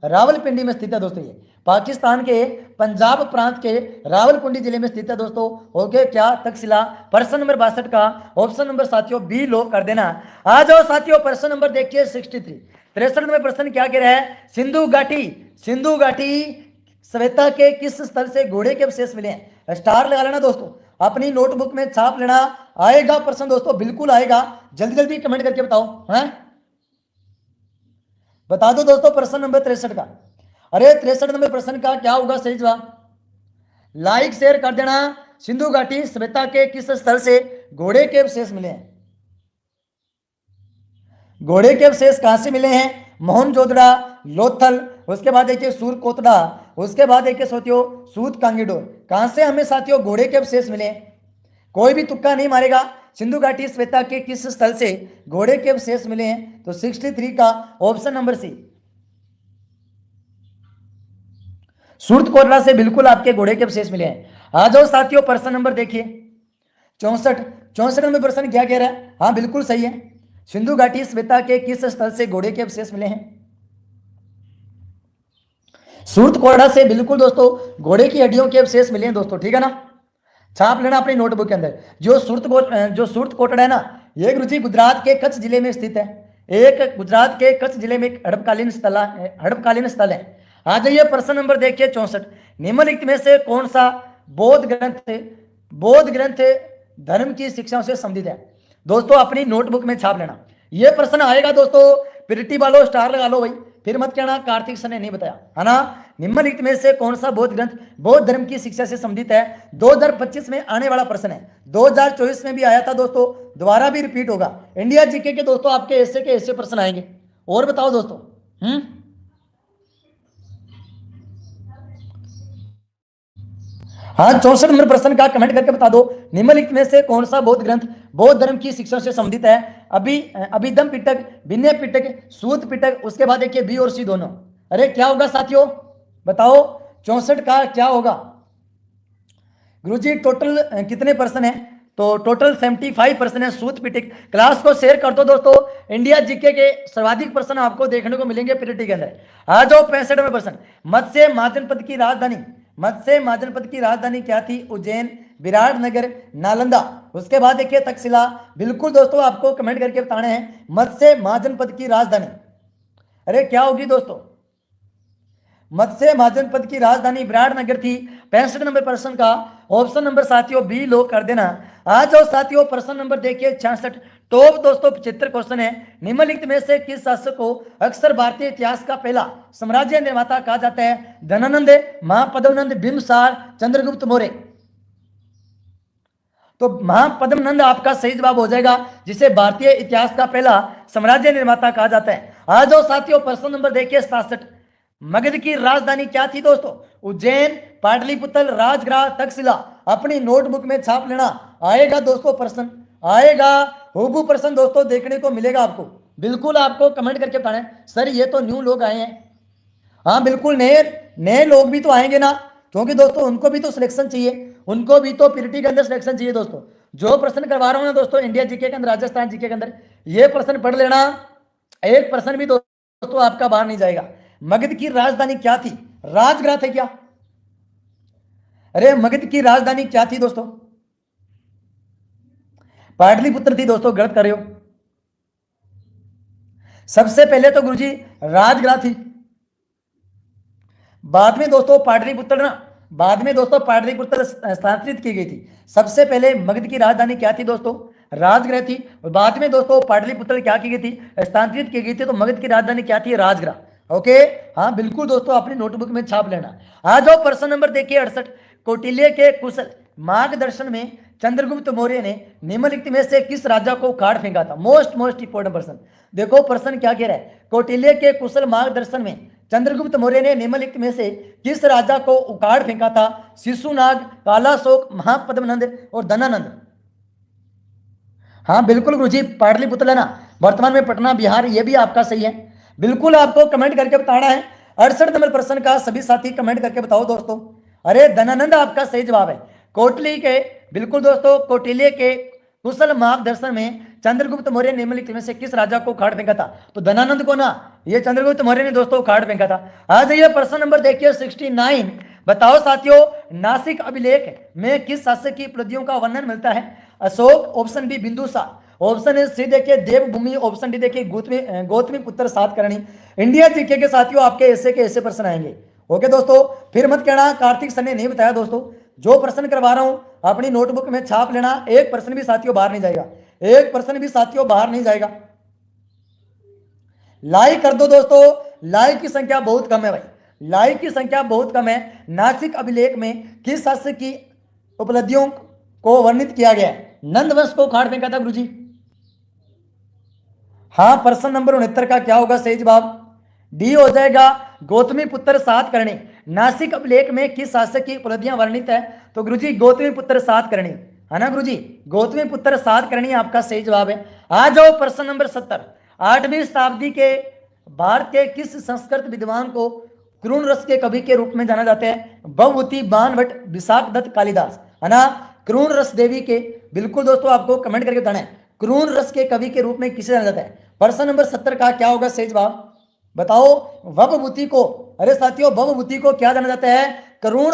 रावलपिंडी में स्थित है दोस्तों। ये पाकिस्तान के पंजाब प्रांत के रावलपिंडी जिले में स्थित है दोस्तों। ओके, क्या तक्षशिला? प्रश्न नंबर 62 का ऑप्शन नंबर साथियों बी लो कर देना। आ जाओ साथियों प्रश्न नंबर देखिए 63। 63 में प्रश्न क्या कह रहा है? सिंधु घाटी सभ्यता के किस स्थल से घोड़े के अवशेष मिले हैं? स्टार लगा लेना दोस्तों, अपनी नोटबुक में छाप लेना। आएगा प्रश्न दोस्तों, बिल्कुल आएगा। जल्दी जल्दी कमेंट करके बताओ, है बता दो दोस्तों प्रश्न नंबर 63 का। अरे 63 नंबर प्रश्न का क्या होगा सही जवाब? लाइक शेयर कर देना। सिंधु घाटी सभ्यता के किस स्थल से घोड़े के अवशेष मिले हैं? घोड़े के अवशेष कहां से मिले हैं? मोहनजोदड़ा, लोथल, उसके बाद देखिए सूरकोटड़ा, उसके बाद देखिए साथियों सूत कांगीडोर। कहां से हमें साथियों घोड़े के अवशेष मिले हैं? कोई भी तुक्का नहीं मारेगा। सिंधु घाटी सभ्यता के किस स्थल से घोड़े के अवशेष मिले हैं? तो 63 का ऑप्शन नंबर सी सूरकोटड़ा से बिल्कुल आपके घोड़े के अवशेष मिले हैं। आ जाओ साथियों प्रश्न नंबर देखिए 64 नंबर प्रश्न क्या कह रहा है? हाँ बिल्कुल सही है। सिंधु घाटी सभ्यता के किस स्थल से घोड़े के अवशेष मिले हैं? सूरकोटड़ा से बिल्कुल दोस्तों घोड़े की हड्डियों के अवशेष मिले हैं दोस्तों, ठीक है ना। छाप लेना अपनी नोटबुक के अंदर। जो सूरकोटड़ा है ना, ये गुरुजी गुजरात के कच्छ जिले में स्थित है। एक गुजरात के कच्छ जिले में एक हड़पकालीन स्थल है। आ जाइए प्रश्न नंबर देखिए 64। निम्नलिखित में से कौन सा बौद्ध ग्रंथ धर्म की शिक्षाओं से संबंधित है? दोस्तों अपनी नोटबुक में छाप लेना, ये प्रश्न आएगा दोस्तों। प्रिटी वालों स्टार लगा लो भाई, फिर मत कहना कार्तिक सर ने नहीं बताया, है ना। निम्नलिखित में से कौन सा बौद्ध ग्रंथ बौद्ध धर्म की शिक्षा से संबंधित है? 2025 में आने वाला प्रश्न है, 2024 में भी आया था दोस्तों, दोबारा भी रिपीट होगा। इंडिया जीके के दोस्तों आपके ऐसे के ऐसे प्रश्न आएंगे। और बताओ दोस्तों। हाँ 64 नंबर प्रश्न का कमेंट करके बता दो, निम्नलिखित में से कौन सा बौद्ध ग्रंथ बौद्ध धर्म की शिक्षा से संबंधित है? अभिधम पिटक, विनय पिटक, सूत पिटक, उसके बाद देखिए बी और सी दोनों। अरे क्या होगा साथियों, बताओ 64 का क्या होगा? गुरुजी टोटल कितने पर्सन है? तो टोटल 75% है सूत पिटक। क्लास को शेयर कर दो दोस्तों, इंडिया जीके के सर्वाधिक प्रश्न आपको देखने को मिलेंगे पीरिटी के अंदर। आ जाओ 65वें प्रश्न, मत्स्य महाजनपद की राजधानी, मत्स्य महाजनपद की राजधानी क्या थी? उज्जैन, विराटनगर, नालंदा, उसके बाद देखिए तक्षशिला। बिल्कुल दोस्तों आपको कमेंट करके बताना है मत्स्य महाजनपद की राजधानी। अरे क्या होगी दोस्तों? मत्स्य महाजनपद की राजधानी विराटनगर थी। 65 नंबर प्रश्न का ऑप्शन नंबर साथियों बी लो कर देना। आ जाओ साथियों प्रश्न नंबर देखिए 66। टॉप दोस्तों 75 क्वेश्चन है। निम्नलिखित में से किस शासक को अक्सर भारतीय इतिहास का पहला साम्राज्य निर्माता कहा जाता है? धनानंद, महापद्मनंद, बिंबिसार, चंद्रगुप्त मौर्य। तो महापद्मनंद आपका सही जवाब हो जाएगा, जिसे भारतीय इतिहास का पहला साम्राज्य निर्माता कहा जाता है। आ जाओ साथियों प्रश्न नंबर देखिए 67। मगध की राजधानी क्या थी दोस्तों? उज्जैन, पाटलिपुत्र, राजगृह, तक्षशिला। अपनी नोटबुक में छाप लेना, आएगा दोस्तों प्रश्न, आएगा हुबहू प्रश्न दोस्तों देखने को मिलेगा आपको। बिल्कुल आपको कमेंट करके बताना है सर ये तो न्यू लोग आए हैं। हाँ बिल्कुल नए लोग भी तो आएंगे ना, क्योंकि दोस्तों उनको भी तो सिलेक्शन चाहिए, उनको भी तो पीरिटी के अंदर सिलेक्शन चाहिए दोस्तों। जो प्रश्न करवा रहा हूं ना दोस्तों इंडिया जीके के अंदर, राजस्थान जीके के अंदर, ये प्रश्न पढ़ लेना, एक प्रश्न भी दोस्तों आपका बाहर नहीं जाएगा। मगध की राजधानी क्या थी? राजगृह थे क्या? अरे मगध की राजधानी क्या थी दोस्तों? पाटलिपुत्र थी दोस्तों, गलत कर रहे हो। सबसे पहले तो गुरुजी राजगृह थी, बाद में दोस्तों पाटलिपुत्र स्थानांतरित की गई थी। सबसे पहले मगध की राजधानी क्या थी दोस्तों? राजगृह थी। और बाद में दोस्तों पाटलिपुत्र क्या की गई थी? स्थानांतरित की गई थी। तो मगध की राजधानी क्या थी? राजगृह। ओके, हाँ बिल्कुल दोस्तों अपनी नोटबुक में छाप लेना। आ जाओ प्रश्न नंबर देखिए 68। कौटिल्य के कुशल मार्गदर्शन में चंद्रगुप्त मौर्य ने निम्नलिखित में से किस राजा को उखाड़ फेंका था? मोस्ट इंपोर्टेंट प्रश्न। देखो प्रश्न क्या कह रहा है, कौटिल्य के कुशल मार्गदर्शन में चंद्रगुप्त मौर्य ने निम्नलिखित में से किस राजा को उखाड़ फेंका था? शिशुनाग, कालाशोक, महापद्मनंद और धनानंद। हाँ बिल्कुल गुरुजी पाटलिपुत्र है ना, वर्तमान में पटना बिहार, ये भी आपका सही है। बिल्कुल आपको कमेंट करके बताना है। 68 नंबर प्रश्न का सभी साथी कमेंट करके बताओ दोस्तों। अरे धनानंद आपका सही जवाब है। कोटली के बिल्कुल दोस्तों कौटिल्य के कुशल मार्गदर्शन में चंद्रगुप्त मौर्य निम्नलिखित में से किस राजा को उखाड़ फेंका था? तो धनानंद को ना, ये चंद्रगुप्त मौर्य ने दोस्तों उखाड़ फेंका था। आ जाइए प्रश्न नंबर देखिए 69। बताओ साथियों नासिक अभिलेख में किस शासक की उपलब्धियों का वर्णन मिलता है? Ashok, option B Bindusar, option C देखिए देवभूमि, ऑप्शन डी देखिए गौतमी पुत्र सातकर्णी। इंडिया जीके के साथियों आपके ऐसे के ऐसे प्रश्न आएंगे। ओके दोस्तों, फिर मत कहना कार्तिक सर ने नहीं बताया। दोस्तों जो प्रश्न करवा रहा हूं अपनी नोटबुक में छाप लेना, एक प्रश्न भी साथियों बाहर नहीं जाएगा, एक प्रश्न भी साथियों बाहर नहीं जाएगा। लाइक कर दो दोस्तों, लाइक की संख्या बहुत कम है भाई, लाइक की संख्या बहुत कम है। नासिक अभिलेख में किस शासक की उपलब्धियों को वर्णित किया गया है? नंद वंश को उखाड़ फेंका था गुरुजी। हाँ प्रश्न नंबर 69 का क्या होगा सही जवाब? डी हो जाएगा गौतमी पुत्र सातकर्णी। नासिक अभिलेख में किस शासक की उपलब्धियां वर्णित है? तो गुरुजी गौतमी पुत्र सातकर्णी, है ना गुरुजी, गौतमी पुत्र सातकर्णी आपका सही जवाब है। आ जाओ प्रश्न नंबर 70। 8वीं शताब्दी के भारत के किस संस्कृत विद्वान को क्रून रस के कवि के रूप में जाना जाता है? भवभूति, बाणभट्ट, विशाख दत्त, कालिदास, है ना। क्रून रस देवी के, बिल्कुल दोस्तों आपको कमेंट करके बताना है क्रून रस के कवि के रूप में किसे जाना जाता है? प्रश्न नंबर 70 का क्या होगा सही जवाब? बताओ भवभूति को, अरे साथियों भवभूति को क्या जाना जाता है? क्रून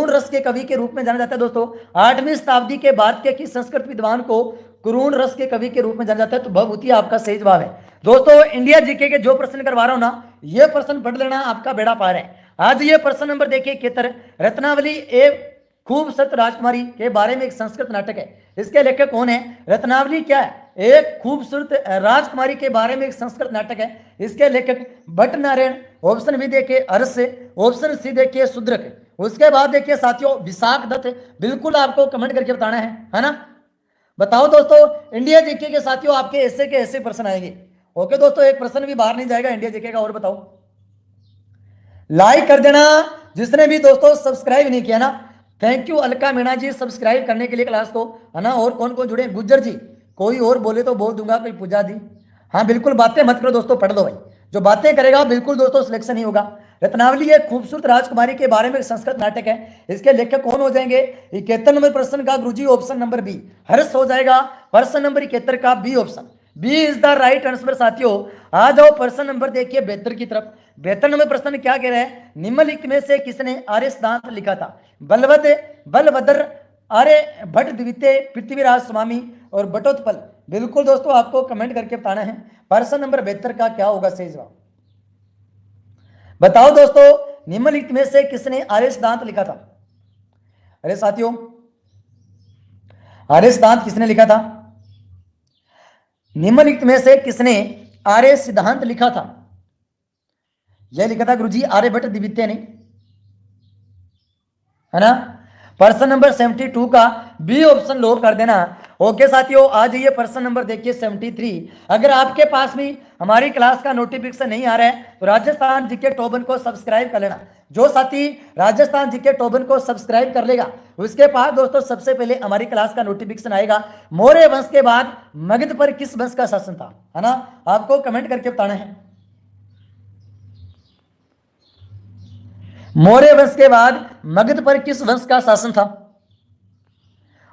रस के कवि के रूप में जाना जाता है दोस्तों। 8वीं शताब्दी के भारत के किस संस्कृत विद्वान को क्रून रस के कवि के रूप में जाना जाता है? तो भवभूति आपका सही जवाब है। दोस्तों इंडिया जीके के जो प्रश्न करवा रहा हूं ना ये प्रश्न पढ़ लेना, आपका बेड़ा पार है। आज ये प्रश्न नंबर देखिए 71, रत्नावली एक खूबसूरत राजकुमारी के बारे में एक संस्कृत नाटक है, इसके लेखक कौन है? रत्नावली क्या है? एक खूबसूरत राजकुमारी के बारे में एक संस्कृत नाटक है, इसके लेखक भट्ट नारायण। ऑप्शन बी देखिए अरस से, ऑप्शन सी देखिए शूद्रक। उसके बाद देखिए साथियों विशाख दत्त। बिल्कुल आपको कमेंट करके बताना है ना। बताओ दोस्तों, इंडिया जीके के साथियों आपके ऐसे के ऐसे प्रश्न आएंगे। ओके दोस्तों, एक प्रश्न भी बाहर नहीं जाएगा इंडिया जीके का। और बताओ, लाइक कर देना जिसने भी दोस्तों सब्सक्राइब नहीं किया ना। Thank you Alka Meena ji subscribe करने के लिए क्लास को, है ना। और कौन कौन जुड़े? गुज्जर जी, कोई और बोले तो बोल दूंगा, कोई पूजा दी। हाँ बिल्कुल, बातें मत करो दोस्तों, पढ़ दो भाई। जो बातें करेगा बिल्कुल दोस्तों सिलेक्शन ही होगा। रत्नावली एक खूबसूरत राजकुमारी के बारे में एक संस्कृत नाटक है, इसके लेखक कौन हो जाएंगे? 71 नंबर प्रश्न का गुरुजी ऑप्शन नंबर बी हर्ष हो जाएगा। प्रश्न नंबर 71 का B option, B is the right answer साथियों। आ जाओ प्रश्न नंबर देखिए 72 की तरफ। 72 नंबर प्रश्न क्या कह रहे हैं? निम्नलिखित में से किसने आर्य सिद्धांत लिखा था? बलभद्र, आर्य भट्ट द्वितीय, पृथ्वीराज स्वामी और बटोत्पल। बिल्कुल दोस्तों आपको कमेंट करके बताना है प्रश्न नंबर 72 का क्या होगा सही जवाब। बताओ दोस्तों, निम्नलिखित में से किसने आर्य सिद्धांत लिखा था? अरे साथियों, आर्य सिद्धांत किसने लिखा था? निम्नलिखित में से किसने आर्य सिद्धांत लिखा था? यह लिखा था गुरुजी आर्यभट्ट द्वितीय ने, है ना। प्रश्न नंबर 72 का बी ऑप्शन लोग कर देना। ओके साथियों, आज ये प्रश्न नंबर देखिए 73। अगर आपके पास भी हमारी क्लास का नोटिफिकेशन नहीं आ रहा है तो राजस्थान जीके टॉप 1 को सब्सक्राइब कर लेना। जो साथी राजस्थान जीके टॉप 1 को सब्सक्राइब कर लेगा उसके पास दोस्तों सबसे पहले हमारी क्लास का नोटिफिकेशन आएगा। मौर्य वंश के बाद मगध पर किस वंश का शासन था, है ना। आपको कमेंट करके बताना है। मौर्य वंश के बाद मगध पर किस वंश का शासन था?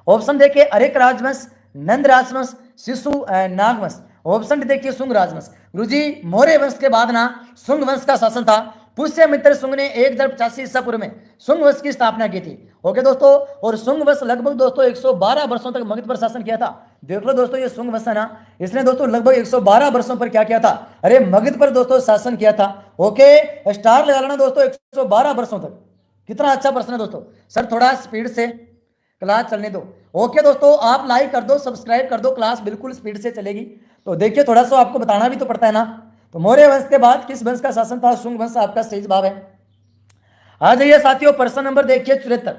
ऑप्शन देखिए अरेक राजवंश, नंद राजवंश, शिशु नागवंश। ऑप्शन देखिए शुंग राजवंश। गुरुजी मौर्य वंश के बाद ना शुंग वंश का शासन था। पुष्यमित्र शुंग ने 1085 ईसा पूर्व में शुंग वंश की स्थापना की थी। ओके दोस्तों, और शुंग वंश लगभग दोस्तों 112 वर्षों तक मगध पर शासन किया था। देख लो दोस्तों, ये शुंग वंश है ना, इसने दोस्तों लगभग 112 वर्षों पर क्या किया था? अरे मगध पर दोस्तों शासन किया था। ओके, स्टार लगा लेना दोस्तों 112 वर्षों तक। कितना अच्छा प्रश्न है दोस्तों। सर थोड़ा स्पीड से क्लास चलने दो। ओके दोस्तों, आप लाइक कर दो, सब्सक्राइब कर दो, क्लास बिल्कुल स्पीड से चलेगी। तो देखिए थोड़ा सा आपको बताना भी तो पड़ता है ना। तो मौर्य वंश के बाद किस वंश का शासन था? शुंग वंश आपका सही जवाब है। आ जाइए साथियों, प्रश्न नंबर देखिए 74।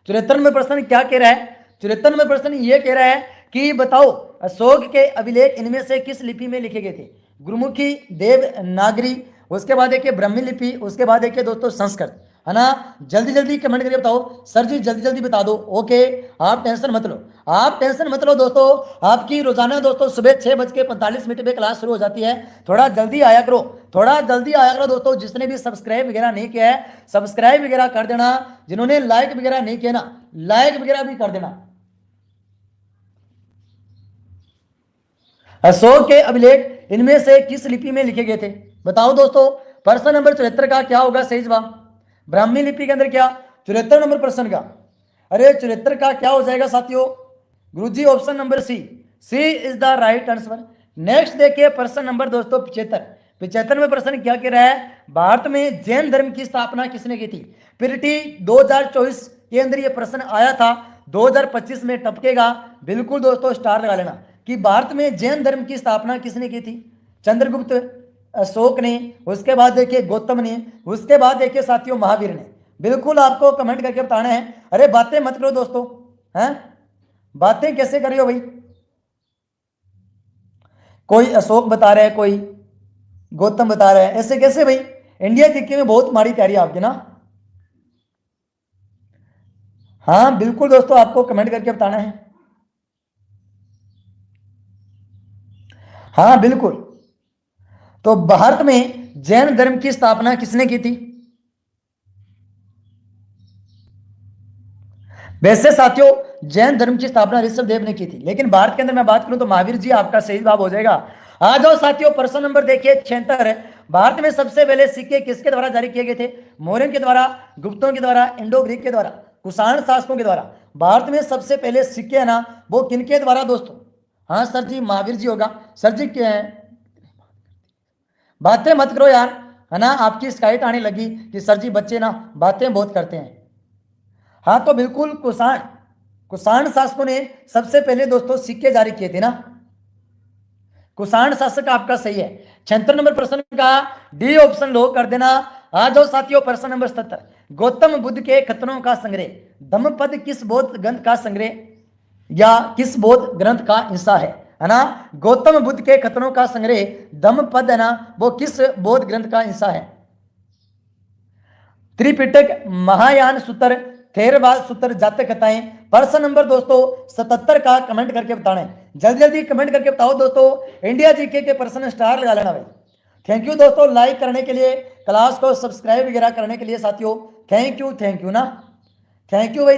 74 में प्रश्न क्या कह रहा है? 74 में प्रश्न ये कह रहा है कि बताओ अशोक के अभिलेख इनमें से किस लिपि में लिखे गए थे? गुरुमुखी, देवनागरी, उसके बाद देखिए ब्राह्मी लिपि, उसके बाद देखिए दोस्तों संस्कृत, है ना। जल्दी जल्दी कमेंट करके बताओ सर जी, जल्दी जल्दी बता दो। ओके, आप टेंशन मत लो, आप टेंशन मत लो दोस्तों। आपकी रोजाना दोस्तों सुबह 6:45 पे क्लास शुरू हो जाती है। थोड़ा जल्दी आया करो, थोड़ा जल्दी आया करो दोस्तों। जिसने भी सब्सक्राइब वगैरह नहीं किया है सब्सक्राइब वगैरह कर देना। जिन्होंने लाइक वगैरह नहीं किया ना, लाइक वगैरह भी कर देना। अशोक के अभिलेख इनमें से किस लिपि में लिखे गए थे? बताओ दोस्तों, प्रश्न नंबर 74 का क्या होगा सही जवाब? ब्राह्मी लिपि के अंदर क्या? 74 नंबर प्रश्न का, अरे 74 का क्या हो जाएगा साथियों? Guruji option number C, C is the right answer. Next देखिए प्रश्न नंबर दोस्तों 75। 75 में प्रश्न क्या कह रहा है? भारत में जैन धर्म की स्थापना किसने की थी? पीरिटी 2024 के अंदर ये प्रश्न आया था, 2025 में टपकेगा। बिल्कुल दोस्तों स्टार लगा लेना कि भारत में जैन धर्म की स्थापना किसने की थी? चंद्रगुप्त, अशोक ने, उसके बाद देखिए गौतम ने, उसके बाद देखिए साथियों महावीर ने। बिल्कुल आपको कमेंट करके बताना है। अरे बातें मत करो दोस्तों, हैं बातें कैसे कर रहे हो भाई? कोई अशोक बता रहा है, कोई गौतम बता रहा है, ऐसे कैसे भाई? इंडिया जीके में बहुत माड़ी तैयारी आपकी ना। हाँ बिल्कुल दोस्तों, आपको कमेंट करके बताना है। हाँ बिल्कुल, तो भारत में जैन धर्म की स्थापना किसने की थी? वैसे साथियों जैन धर्म की स्थापना ऋषभ देव ने की थी, लेकिन भारत के अंदर मैं बात करूं तो महावीर जी आपका सही जवाब हो जाएगा। आ जाओ साथियों, प्रश्न नंबर देखिए 76 है। भारत में सबसे पहले सिक्के किसके द्वारा जारी किए गए थे? मौर्यों के द्वारा, गुप्तों के द्वारा, इंडो ग्रीक के द्वारा, कुषाण शासकों के द्वारा। भारत में सबसे पहले सिक्के है ना वो किनके द्वारा दोस्तों? हाँ सर जी महावीर जी होगा। सर जी क्या है, बातें मत करो यार, है ना, आपकी शिकायत आने लगी कि सर जी बच्चे ना बातें बहुत करते हैं। हाँ तो बिल्कुल कुषाण कुषाण शासकों ने सबसे पहले दोस्तों सिक्के जारी किए थे ना, कुषाण शासक आपका सही है। 76 नंबर प्रश्न का डी ऑप्शन लो कर देना। आ जाओ साथियों प्रश्न नंबर 77, गौतम बुद्ध के खतनों का संग्रह धम्मपद किस बौद्ध ग्रंथ का संग्रह या किस बौद्ध ग्रंथ का हिस्सा है ना। गौतम बुद्ध के खतनों का संग्रह धम्मपद है ना, वो किस बौद्ध ग्रंथ का हिस्सा है। त्रिपिटक, महायान सूत्र, थेरवाद सूत्र, जातक कथाएं। प्रश्न नंबर दोस्तों 77 का कमेंट करके बताना है, जल्दी जल्दी कमेंट करके बताओ दोस्तों। इंडिया जीके के प्रश्न स्टार लगा लेना भाई। थैंक यू दोस्तों लाइक करने के लिए, क्लास को सब्सक्राइब वगैरह करने के लिए साथियों, थैंक यू ना, थैंक यू भाई,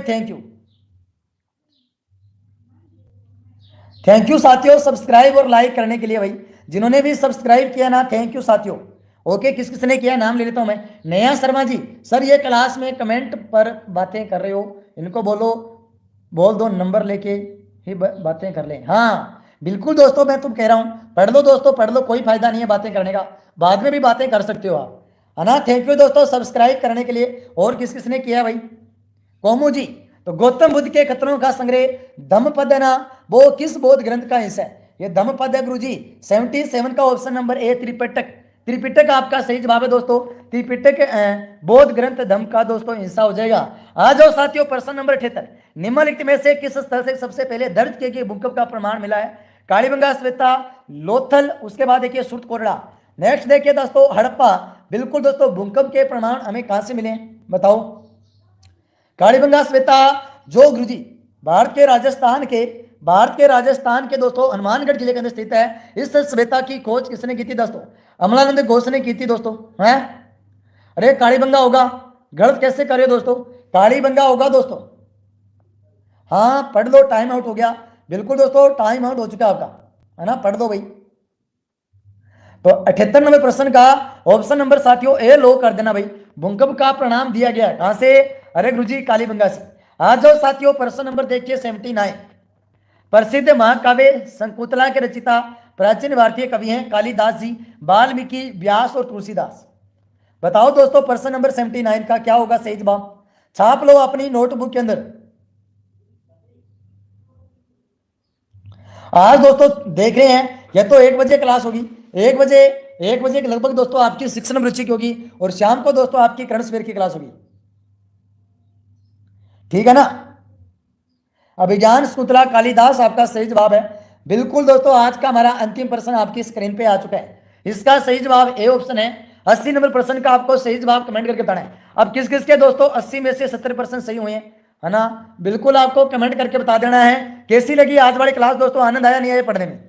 थैंक यू साथियों सब्सक्राइब और लाइक करने के लिए भाई। जिन्होंने भी सब्सक्राइब किया ना थैंक यू साथियों। ओके किस किसने किया नाम ले लेता हूं मैं। नया शर्मा जी, सर ये क्लास में कमेंट पर बातें कर रहे हो, इनको बोलो बोल दो नंबर लेके ही बातें कर लें। हाँ बिल्कुल दोस्तों मैं तुम कह रहा हूं पढ़ लो दोस्तों, पढ़ लो, कोई फायदा नहीं है बातें करने का, बाद में भी बातें कर सकते हो आप, है ना। थैंक यू दोस्तों सब्सक्राइब करने के लिए। और किस किसने किया भाई, कोमू जी। तो गौतम बुद्ध के खतनों का संग्रह धम्मपद है ना, वो किस बौद्ध ग्रंथ का हिस्सा है। ये धम्मपद है गुरुजी। 77 का option number A Tripitaka, Tripitaka आपका सही जवाब है दोस्तों। त्रिपिटक बौद्ध ग्रंथ धम्म का दोस्तों हिस्सा हो जाएगा। आ जाओ साथियों प्रश्न नंबर 78, निम्नलिखित में से किस स्थल से सबसे पहले दर्ज किए गए भूकंप का प्रमाण मिला है। कालीबंगा स्वेता, लोथल, उसके बाद देखिए सुरत कोरड़ा। नेक्स्ट देखिए दोस्तों हड़प्पा। बिल्कुल दोस्तों भूकंप के प्रमाण हमें कहां से मिले बताओ। कालीबंगा स्वेता जो गुरुजी भारत के राजस्थान के दोस्तों हनुमानगढ़ जिले के अंदर स्थित है। इस स्वेता की खोज किसने की थी दोस्तों, अमलानंद घोष ने की थी दोस्तों। हैं अरे कालीबंगा होगा, गलत कैसे कर रहे हो दोस्तों, कालीबंगा होगा दोस्तों। हाँ पढ़ लो, टाइम आउट हो गया। बिल्कुल दोस्तों टाइम आउट हो चुका आपका, है ना, पढ़ दो भाई। तो 78 नंबर प्रश्न का ऑप्शन नंबर साथियों ए लो कर देना भाई। भूकंप का प्रणाम दिया गया कहां से, अरे गुरुजी कालीबंगा से। आ जाओ साथियों प्रश्न नंबर देखिए 79, प्रसिद्ध महाकाव्य शंकुतला के रचिता प्राचीन भारतीय कवि हैं कालिदास जी, वाल्मीकि, व्यास और तुलसीदास। बताओ दोस्तों प्रश्न नंबर 79 का क्या होगा सही जवाब, छाप लो अपनी नोटबुक के अंदर। आज दोस्तों देख रहे हैं ये तो 1 बजे क्लास होगी, 1 बजे के लगभग दोस्तों आपकी शिक्षण रुचि की होगी, और शाम को दोस्तों आपकी करंट अफेयर की क्लास होगी, ठीक है ना। अभिज्ञान शकुंतला कालिदास आपका सही जवाब है। बिल्कुल दोस्तों आज का हमारा अंतिम प्रश्न आपकी स्क्रीन पे आ चुका है, इसका सही जवाब ए ऑप्शन है। 80 नंबर प्रश्न का आपको सही जवाब कमेंट करके बताना है। अब किस किस के दोस्तों 80 में से 70% सही हुए हैं, है ना, बिल्कुल आपको कमेंट करके बता देना है। कैसी लगी आज वाली क्लास दोस्तों, आनंद आया नहीं आया पढ़ने में।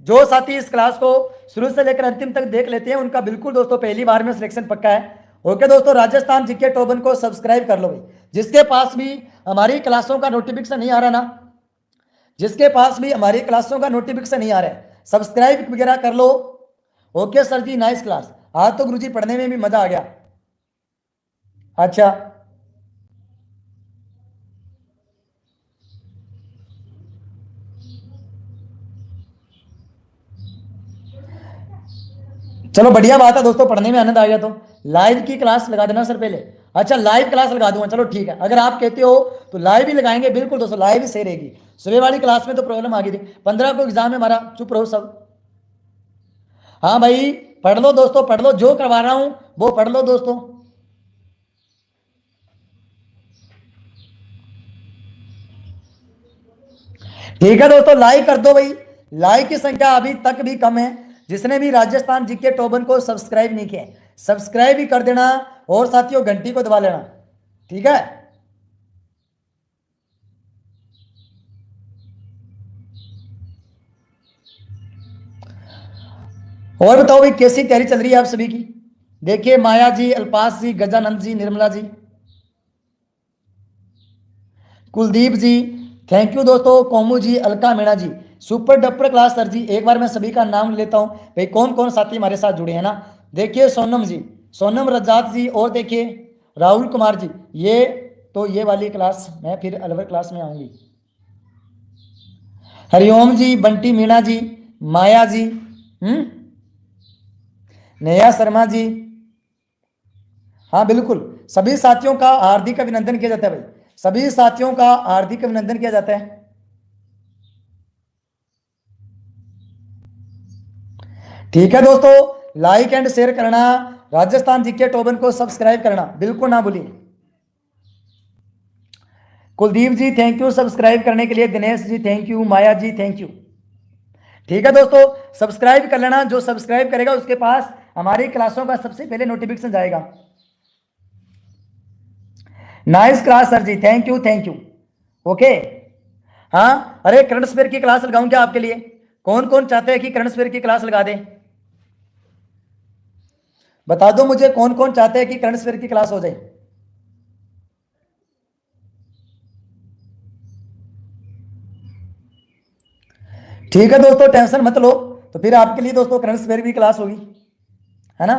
जो साथी इस क्लास को शुरू से लेकर अंतिम तक देख लेते हैं उनका बिल्कुल दोस्तों पहली बार में सिलेक्शन पक्का है। ओके दोस्तों राजस्थान जीके टॉप 1 को सब्सक्राइब कर लो भाई। जिसके पास भी हमारी क्लासों का नोटिफिकेशन नहीं आ रहा ना, जिसके पास भी हमारी क्लासों का नोटिफिकेशन नहीं आ रहा है सब्सक्राइब वगैरह कर लो। ओके सर जी नाइस क्लास, आज तो गुरुजी पढ़ने में भी मजा आ गया। अच्छा चलो बढ़िया बात है दोस्तों, पढ़ने में आनंद आ गया तो लाइव की क्लास लगा देना सर पहले। अच्छा लाइव क्लास लगा दूंगा, चलो ठीक है, अगर आप कहते हो तो लाइव ही लगाएंगे। बिल्कुल दोस्तों लाइव ही सही रहेगी, सुबह वाली क्लास में तो प्रॉब्लम आ गई थी। 15 को एग्जाम है हमारा, चुप रहो सब। हाँ भाई पढ़ लो दोस्तों, पढ़ लो, जो करवा रहा हूं वो पढ़ लो दोस्तों। ठीक है दोस्तों लाइक कर दो भाई, लाइक की संख्या अभी तक भी कम है। जिसने भी राजस्थान जीके टॉप 1 को सब्सक्राइब नहीं किया सब्सक्राइब ही कर देना, और साथियों घंटी को दबा लेना, ठीक है। और बताओ भाई कैसी तैयारी चल रही है आप सभी की। देखिए माया जी, अल्पास जी, गजानंद जी, निर्मला जी, कुलदीप जी, थैंक यू दोस्तों, Komu ji, Alka Meena ji, super duper class sir ji. एक बार मैं सभी का नाम लेता हूं भाई, कौन कौन साथी हमारे साथ जुड़े हैं ना। देखिए सोनम जी, सोनम रजात जी, और देखिए राहुल कुमार जी। ये तो ये वाली क्लास मैं फिर अलवर क्लास में आऊंगी। हरिओम जी, बंटी मीणा जी, माया जी, नेहा शर्मा जी, हाँ बिल्कुल, सभी साथियों का हार्दिक अभिनंदन किया जाता है भाई, सभी साथियों का हार्दिक अभिनंदन किया जाता है। ठीक है दोस्तों, लाइक एंड शेयर करना, राजस्थान जीके टॉप 1 को सब्सक्राइब करना बिल्कुल ना भूलिए। Kuldeep ji thank you subscribe करने के लिए, Dinesh ji thank you, Maya ji thank you. ठीक है दोस्तों, सब्सक्राइब कर लेना, जो सब्सक्राइब करेगा उसके पास हमारी क्लासों का सबसे पहले नोटिफिकेशन जाएगा। नाइस क्लास सर जी, thank you thank you. Okay, हाँ अरे करंट अफेयर की क्लास लगाऊं क्या आपके लिए? कौन कौन चाहते हैं कि करंट अफेयर की क्लास लगा दे? बता दो मुझे, कौन कौन चाहते हैं कि करंट अफेयर की क्लास हो जाए? ठीक है दोस्तों, टेंशन मत लो, तो फिर आपके लिए दोस्तों करंट अफेयर की क्लास होगी, है ना।